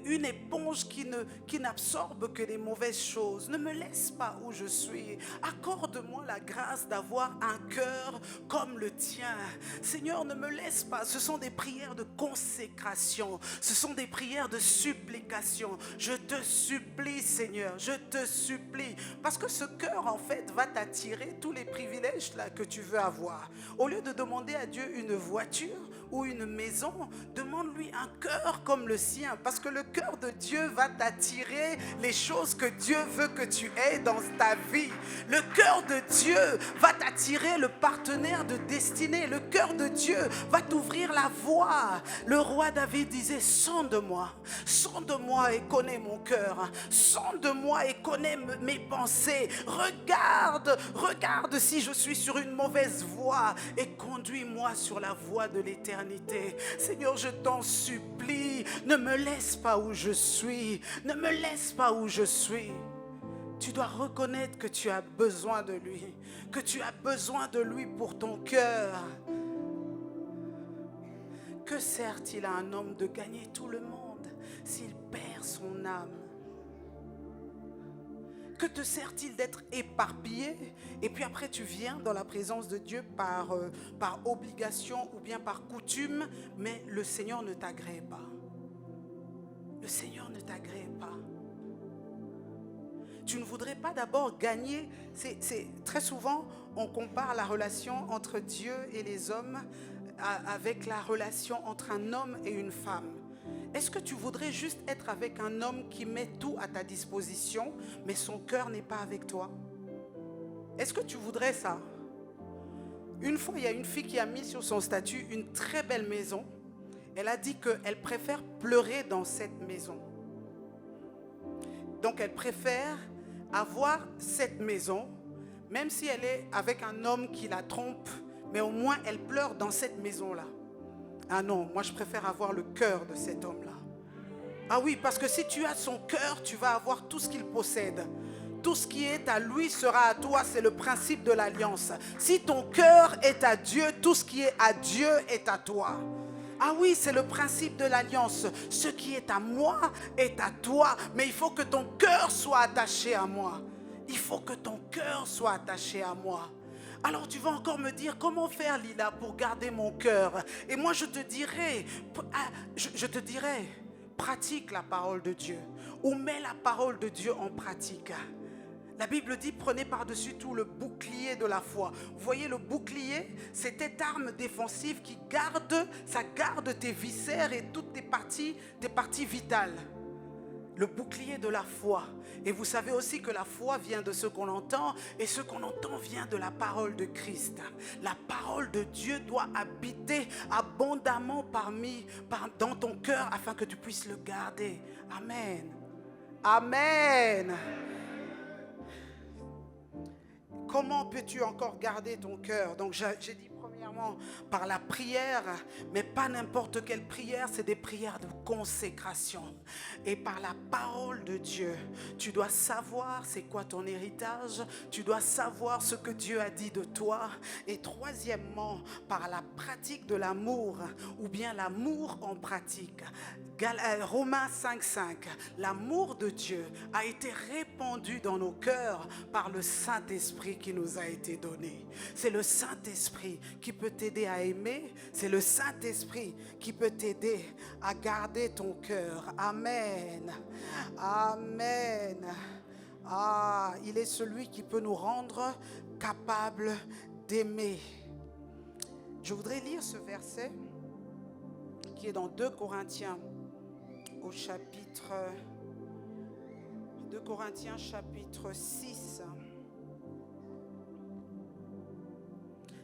une éponge qui n'absorbe que les mauvaises choses. Ne me laisse pas où je suis. Accorde-moi la grâce d'avoir un cœur comme le tien. Seigneur, ne me laisse pas. Ce sont des prières de consécration. Ce sont des prières de supplication. Je te supplie, Seigneur. Je te supplie. Parce que ce cœur, en fait, va t'attirer tous les privilèges là que tu veux avoir. Au lieu de demander à Dieu une voiture ou une maison, demande-lui un cœur comme le sien, parce que le cœur de Dieu va t'attirer les choses que Dieu veut que tu aies dans ta vie. Le cœur de Dieu va t'attirer le partenaire de destinée. Le cœur de Dieu va t'ouvrir la voie. Le roi David disait, sonde-moi et connais mon cœur, sonde-moi et connais mes pensées, regarde si je suis sur une mauvaise voie et conduis-moi sur la voie de l'éternité. Seigneur, je t'en supplie, ne me laisse pas où je suis, ne me laisse pas où je suis. Tu dois reconnaître que tu as besoin de lui, que tu as besoin de lui pour ton cœur. Que sert-il à un homme de gagner tout le monde s'il perd son âme? Que te sert-il d'être éparpillé et puis après tu viens dans la présence de Dieu par obligation ou bien par coutume, mais le Seigneur ne t'agrée pas. Le Seigneur ne t'agrée pas. Tu ne voudrais pas d'abord gagner. Très souvent, on compare la relation entre Dieu et les hommes avec la relation entre un homme et une femme. Est-ce que tu voudrais juste être avec un homme qui met tout à ta disposition, mais son cœur n'est pas avec toi? Est-ce que tu voudrais ça? Une fois, il y a une fille qui a mis sur son statut une très belle maison. Elle a dit qu'elle préfère pleurer dans cette maison. Donc, elle préfère avoir cette maison, même si elle est avec un homme qui la trompe, mais au moins elle pleure dans cette maison-là. Ah non, moi je préfère avoir le cœur de cet homme-là. Ah oui, parce que si tu as son cœur, tu vas avoir tout ce qu'il possède. Tout ce qui est à lui sera à toi, c'est le principe de l'alliance. Si ton cœur est à Dieu, tout ce qui est à Dieu est à toi. Ah oui, c'est le principe de l'alliance. Ce qui est à moi est à toi, mais il faut que ton cœur soit attaché à moi. Il faut que ton cœur soit attaché à moi. Alors tu vas encore me dire, comment faire Lila pour garder mon cœur? Et moi je te dirais, pratique la parole de Dieu. Ou mets la parole de Dieu en pratique. La Bible dit, prenez par-dessus tout le bouclier de la foi. Vous voyez, le bouclier, c'est cette arme défensive qui garde tes viscères et toutes tes parties vitales. Le bouclier de la foi. Et vous savez aussi que la foi vient de ce qu'on entend, et ce qu'on entend vient de la parole de Christ. La parole de Dieu doit habiter abondamment dans ton cœur afin que tu puisses le garder. Amen. Amen. Comment peux-tu encore garder ton cœur? Donc j'ai dit premièrement par la prière, mais pas n'importe quelle prière, c'est des prières de consécration. Et par la parole de Dieu, tu dois savoir c'est quoi ton héritage, tu dois savoir ce que Dieu a dit de toi. Et troisièmement, par la pratique de l'amour, ou bien l'amour en pratique. Romains 5,5, l'amour de Dieu a été répandu dans nos cœurs par le Saint-Esprit qui nous a été donné. C'est le Saint-Esprit qui peut t'aider à aimer, c'est le Saint-Esprit qui peut t'aider à garder ton cœur. Amen. Amen. Ah, il est celui qui peut nous rendre capables d'aimer. Je voudrais lire ce verset qui est dans 2 Corinthiens au chapitre 2 Corinthiens chapitre 6.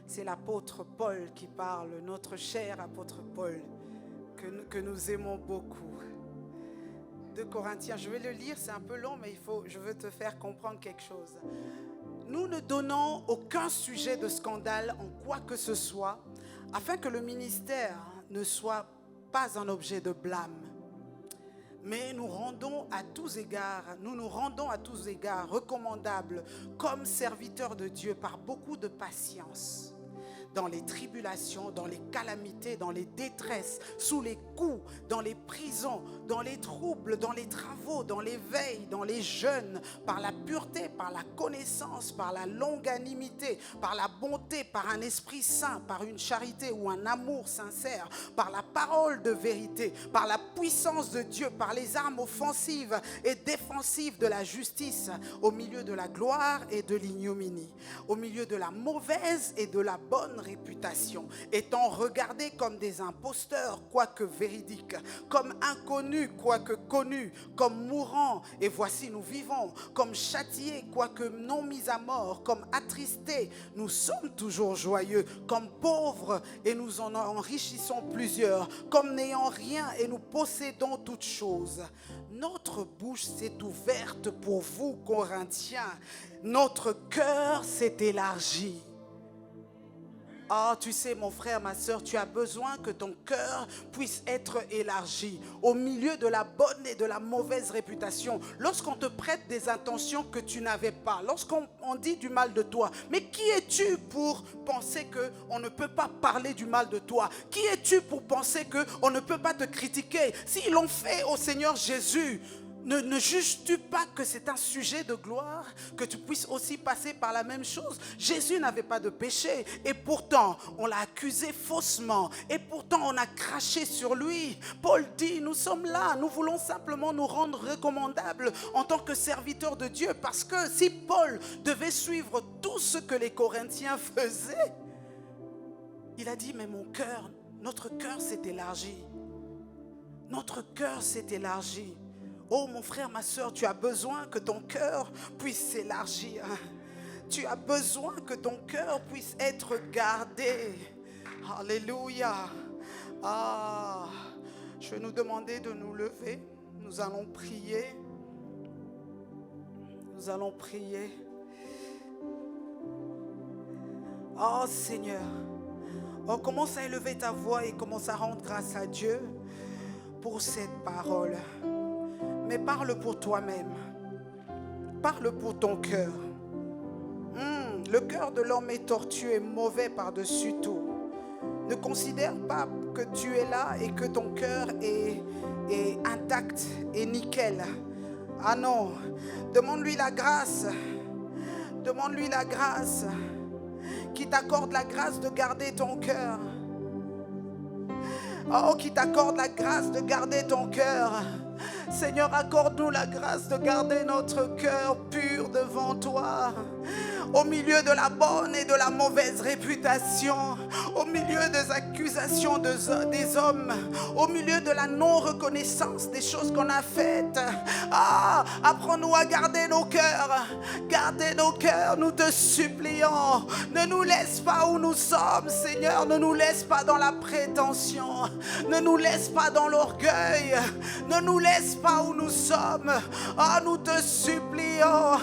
C'est l'apôtre Paul qui parle, notre cher apôtre Paul, que nous aimons beaucoup. 2 Corinthiens, je vais le lire, c'est un peu long, mais je veux te faire comprendre quelque chose. Nous ne donnons aucun sujet de scandale en quoi que ce soit, afin que le ministère ne soit pas un objet de blâme. Mais nous nous rendons à tous égards recommandables comme serviteurs de Dieu par beaucoup de patience. Dans les tribulations, dans les calamités, dans les détresses, sous les coups, dans les prisons, dans les troubles, dans les travaux, dans les veilles, dans les jeûnes, par la pureté, par la connaissance, par la longanimité, par la bonté, par un esprit saint, par une charité ou un amour sincère, par la parole de vérité, par la puissance de Dieu, par les armes offensives et défensives de la justice, au milieu de la gloire et de l'ignominie, au milieu de la mauvaise et de la bonne réputation, étant regardés comme des imposteurs, quoique véridiques, comme inconnus, quoique connus, comme mourants, et voici nous vivons, comme châtiés, quoique non mis à mort, comme attristés, nous sommes toujours joyeux, comme pauvres, et nous en enrichissons plusieurs, comme n'ayant rien, et nous possédons toutes choses. Notre bouche s'est ouverte pour vous, Corinthiens. Notre cœur s'est élargi. Oh, tu sais, mon frère, ma soeur, tu as besoin que ton cœur puisse être élargi au milieu de la bonne et de la mauvaise réputation. Lorsqu'on te prête des intentions que tu n'avais pas, lorsqu'on dit du mal de toi, mais qui es-tu pour penser qu'on ne peut pas parler du mal de toi? Qui es-tu pour penser qu'on ne peut pas te critiquer? S'ils l'ont fait au Seigneur Jésus, ne juges-tu pas que c'est un sujet de gloire, que tu puisses aussi passer par la même chose? Jésus n'avait pas de péché et pourtant on l'a accusé faussement et pourtant on a craché sur lui. Paul dit, nous sommes là, nous voulons simplement nous rendre recommandables en tant que serviteurs de Dieu, parce que si Paul devait suivre tout ce que les Corinthiens faisaient, il a dit, mais mon cœur, notre cœur s'est élargi. Notre cœur s'est élargi. Oh mon frère, ma soeur, tu as besoin que ton cœur puisse s'élargir. Tu as besoin que ton cœur puisse être gardé. Alléluia. Ah, je vais nous demander de nous lever. Nous allons prier. Nous allons prier. Oh Seigneur. Oh, commence à élever ta voix et commence à rendre grâce à Dieu pour cette parole. Mais parle pour toi-même. Parle pour ton cœur. Le cœur de l'homme est tortueux et mauvais par-dessus tout. Ne considère pas que tu es là et que ton cœur est intact et nickel. Ah non. Demande-lui la grâce. Demande-lui la grâce. Qui t'accorde la grâce de garder ton cœur. Oh, qui t'accorde la grâce de garder ton cœur. Seigneur, accorde-nous la grâce de garder notre cœur pur devant toi. Au milieu de la bonne et de la mauvaise réputation, au milieu des accusations des hommes, au milieu de la non-reconnaissance des choses qu'on a faites. Ah, apprends-nous à garder nos cœurs. Garder nos cœurs, nous te supplions. Ne nous laisse pas où nous sommes, Seigneur. Ne nous laisse pas dans la prétention. Ne nous laisse pas dans l'orgueil. Ne nous laisse pas où nous sommes. Ah, nous te supplions.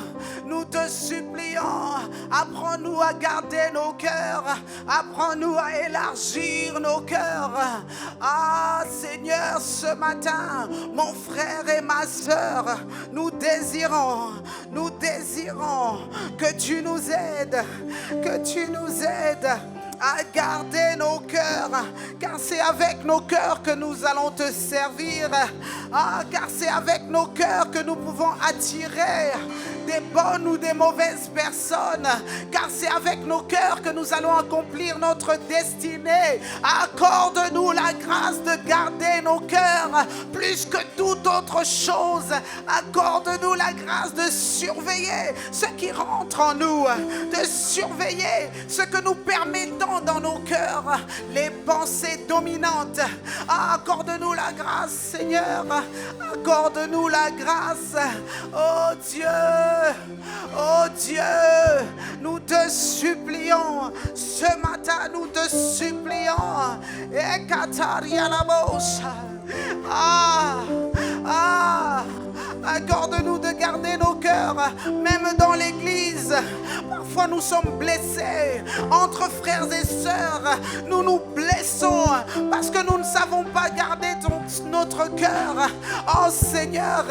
Nous te supplions. Apprends-nous à garder nos cœurs. Apprends-nous à élargir nos cœurs. Ah Seigneur, ce matin, mon frère et ma soeur, nous désirons que tu nous aides, à garder nos cœurs, car c'est avec nos cœurs que nous allons te servir. Ah, car c'est avec nos cœurs que nous pouvons attirer des bonnes ou des mauvaises personnes, car c'est avec nos cœurs que nous allons accomplir notre destinée. Accorde-nous la grâce de garder nos cœurs plus que toute autre chose. Accorde-nous la grâce de surveiller ce qui rentre en nous, de surveiller ce que nous permettons dans nos cœurs, les pensées dominantes. Accorde-nous la grâce, Seigneur. Accorde-nous la grâce. Oh Dieu, nous te supplions. Ce matin, nous te supplions. Accorde-nous de garder nos cœurs, même dans l'église. Parfois nous sommes blessés entre frères et sœurs. Nous nous blessons parce que nous ne savons pas garder notre cœur. Oh Seigneur,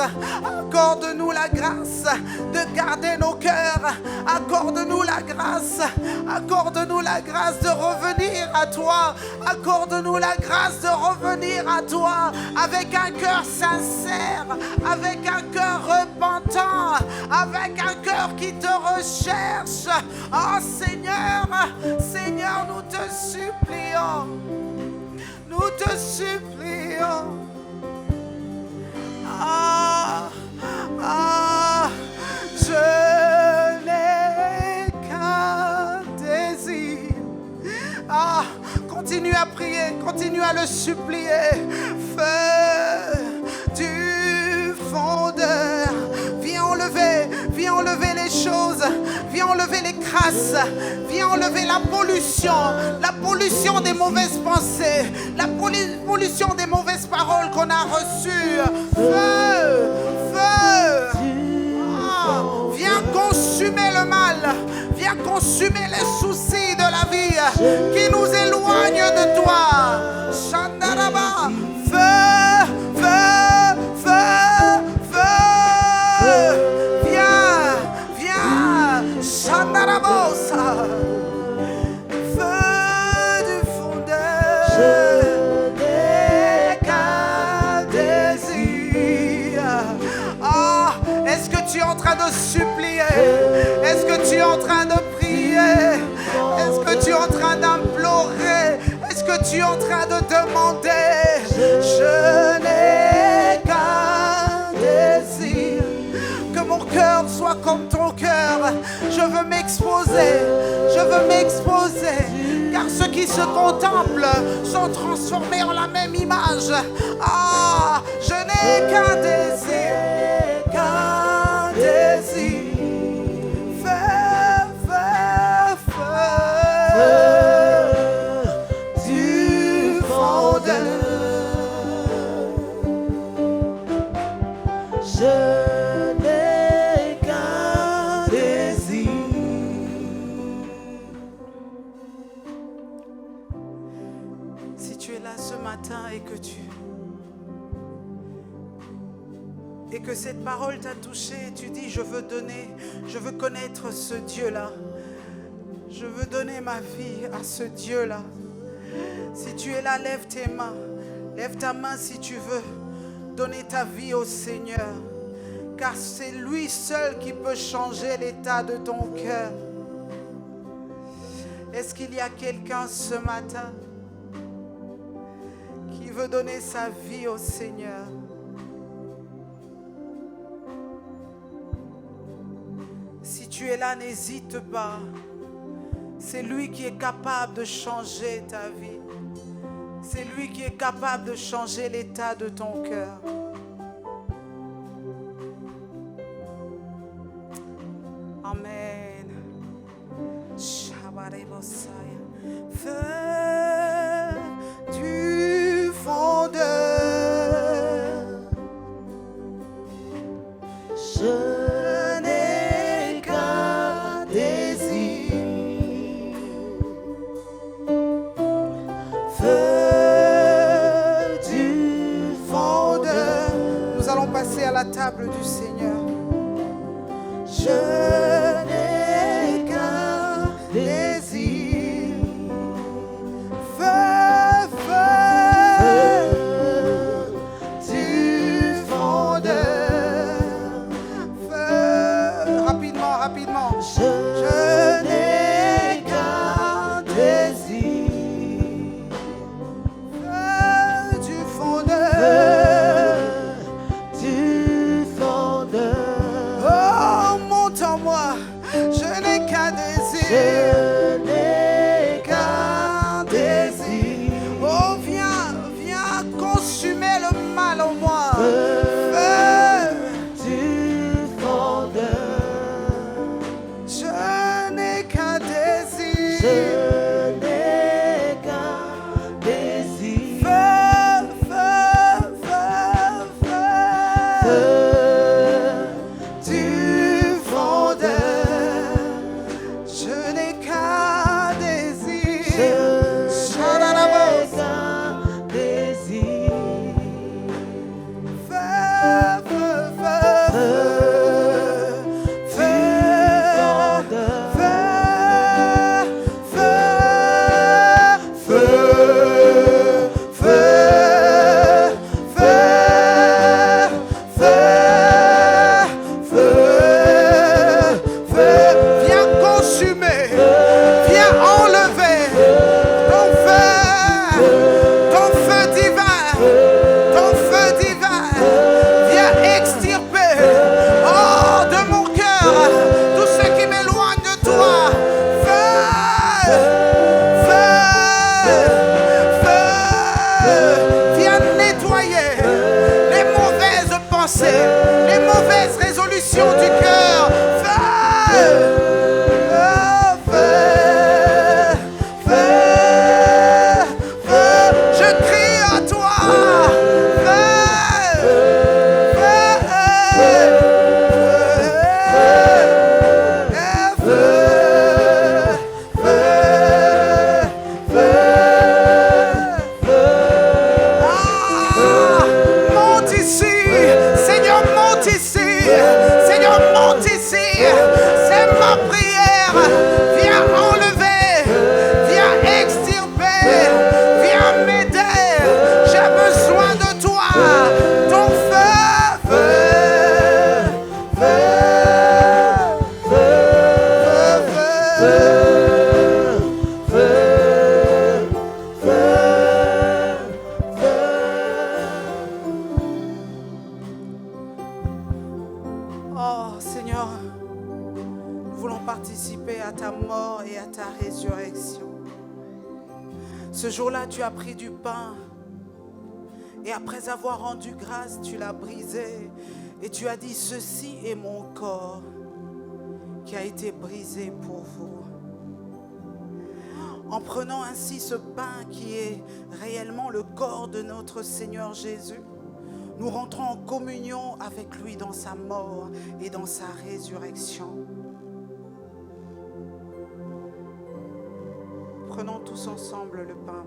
accorde-nous la grâce de garder nos cœurs. Accorde-nous la grâce. Accorde-nous la grâce de revenir à toi. Accorde-nous la grâce de revenir à toi avec un cœur sincère, avec un cœur repentant, avec un cœur qui te recherche. Oh Seigneur, Seigneur, nous te supplions. Nous te supplions. Je n'ai qu'un désir, à prier, continue à le supplier. Feu du fondeur, viens enlever les choses, viens enlever les crasses, viens enlever la pollution des mauvaises pensées, la pollution des mauvaises paroles qu'on a reçues. Feu, viens consumer le mal, viens consumer les soucis de la vie qui nous éloignent de toi. Shandaraba, feu, viens, Shandarabosa, feu du fondeur. Je n'ai qu'un désir. Est-ce que tu es en train de supplier? Est-ce que tu es en train de prier? Est-ce que tu es en train d'implorer? Est-ce que tu es en train de demander? Je n'ai qu'un désir, que mon cœur soit comme ton cœur. Je veux m'exposer, car ceux qui se contemplent sont transformés en la même image. Je n'ai qu'un désir, du fondeur. Je n'ai qu'un désir. Si tu es là ce matin et que cette parole t'a touché et tu dis je veux connaître ce Dieu-là. Je veux donner ma vie à ce Dieu-là. Si tu es là, lève tes mains. Lève ta main si tu veux donner ta vie au Seigneur. Car c'est lui seul qui peut changer l'état de ton cœur. Est-ce qu'il y a quelqu'un ce matin qui veut donner sa vie au Seigneur? Si tu es là, n'hésite pas. C'est lui qui est capable de changer ta vie. C'est lui qui est capable de changer l'état de ton cœur. Amen. Feu du fondeur. Je n'ai qu'un désir. Feu du fondeur. Nous allons passer à la table du Seigneur. Je n'ai qu'un désir. Feu du fondeur. Rapidement. Je n'ai qu'un désir. Feu du fondeur. Du fondeur. Oh, monte en moi. Je n'ai qu'un désir. Je n'ai qu'un désir. Oh, viens consumer le mal en moi. Feu du fondeur. Je n'ai qu'un désir. Je n'ai qu'un désir. Feu du fondeur. Je n'ai ta mort et à ta résurrection. Ce jour-là, tu as pris du pain et après avoir rendu grâce, tu l'as brisé et tu as dit, ceci est mon corps qui a été brisé pour vous. En prenant ainsi ce pain qui est réellement le corps de notre Seigneur Jésus, nous rentrons en communion avec lui dans sa mort et dans sa résurrection. Prenons tous ensemble le pain.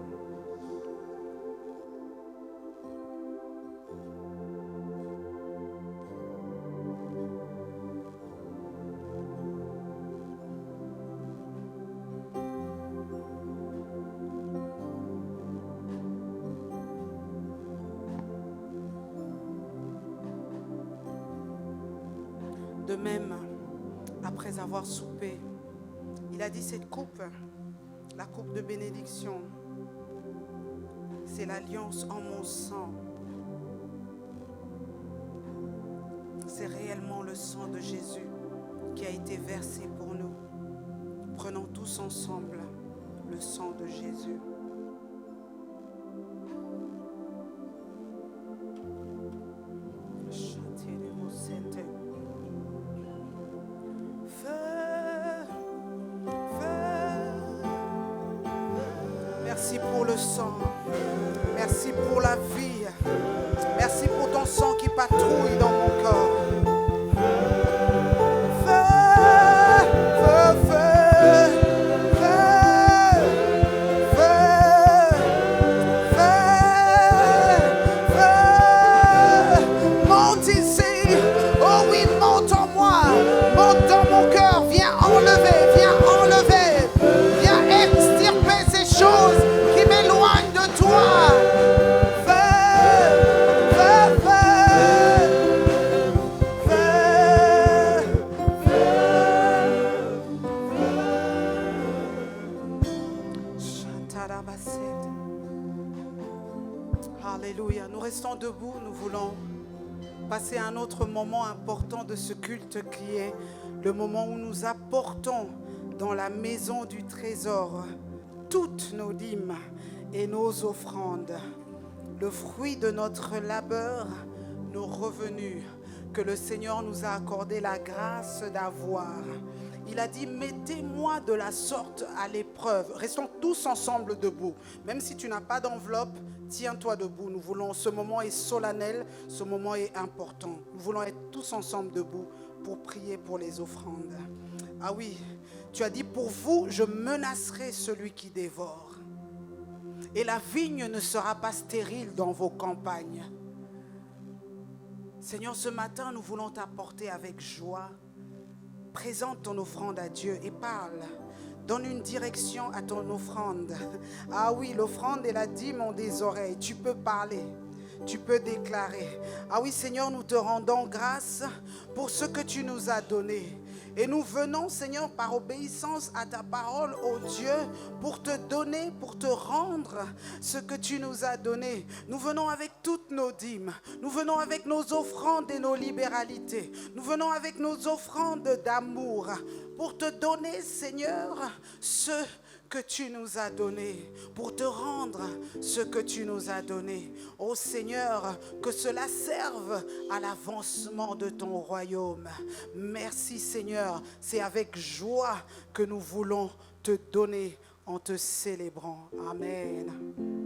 De même, après avoir soupé, il a dit, cette coupe, la coupe de bénédiction, c'est l'alliance en mon sang. C'est réellement le sang de Jésus qui a été versé pour nous. Prenons tous ensemble le sang de Jésus. Merci pour le sang. Merci pour la vie. Merci pour ton sang qui patrouille dans mon corps. Monte ici. Oh oui, monte en moi. Monte dans mon cœur. Viens enlever. Viens enlever. Viens extirper ces choses qui m'éloignent de toi. Alléluia. Nous restons debout. Nous voulons passer à un autre moment important de ce culte qui est le moment où nous apportons dans la maison du trésor toutes nos dîmes et nos offrandes, le fruit de notre labeur, nos revenus que le Seigneur nous a accordé la grâce d'avoir. Il a dit, mettez-moi de la sorte à l'épreuve. Restons tous ensemble debout. Même si tu n'as pas d'enveloppe, tiens-toi debout. Nous voulons, ce moment est solennel, ce moment est important. Nous voulons être tous ensemble debout pour prier pour les offrandes. Ah oui, tu as dit, pour vous, je menacerai celui qui dévore. Et la vigne ne sera pas stérile dans vos campagnes. Seigneur, ce matin, nous voulons t'apporter avec joie. Présente ton offrande à Dieu et parle. Donne une direction à ton offrande. Ah oui, l'offrande et la dîme ont des oreilles. Tu peux parler. Tu peux déclarer. Ah oui, Seigneur, nous te rendons grâce pour ce que tu nous as donné. Et nous venons, Seigneur, par obéissance à ta parole, ô Dieu, pour te donner, pour te rendre ce que tu nous as donné. Nous venons avec toutes nos dîmes. Nous venons avec nos offrandes et nos libéralités. Nous venons avec nos offrandes d'amour pour te donner, Seigneur, ce que tu nous as donné, pour te rendre ce que tu nous as donné. Ô Seigneur, que cela serve à l'avancement de ton royaume. Merci Seigneur, c'est avec joie que nous voulons te donner en te célébrant. Amen.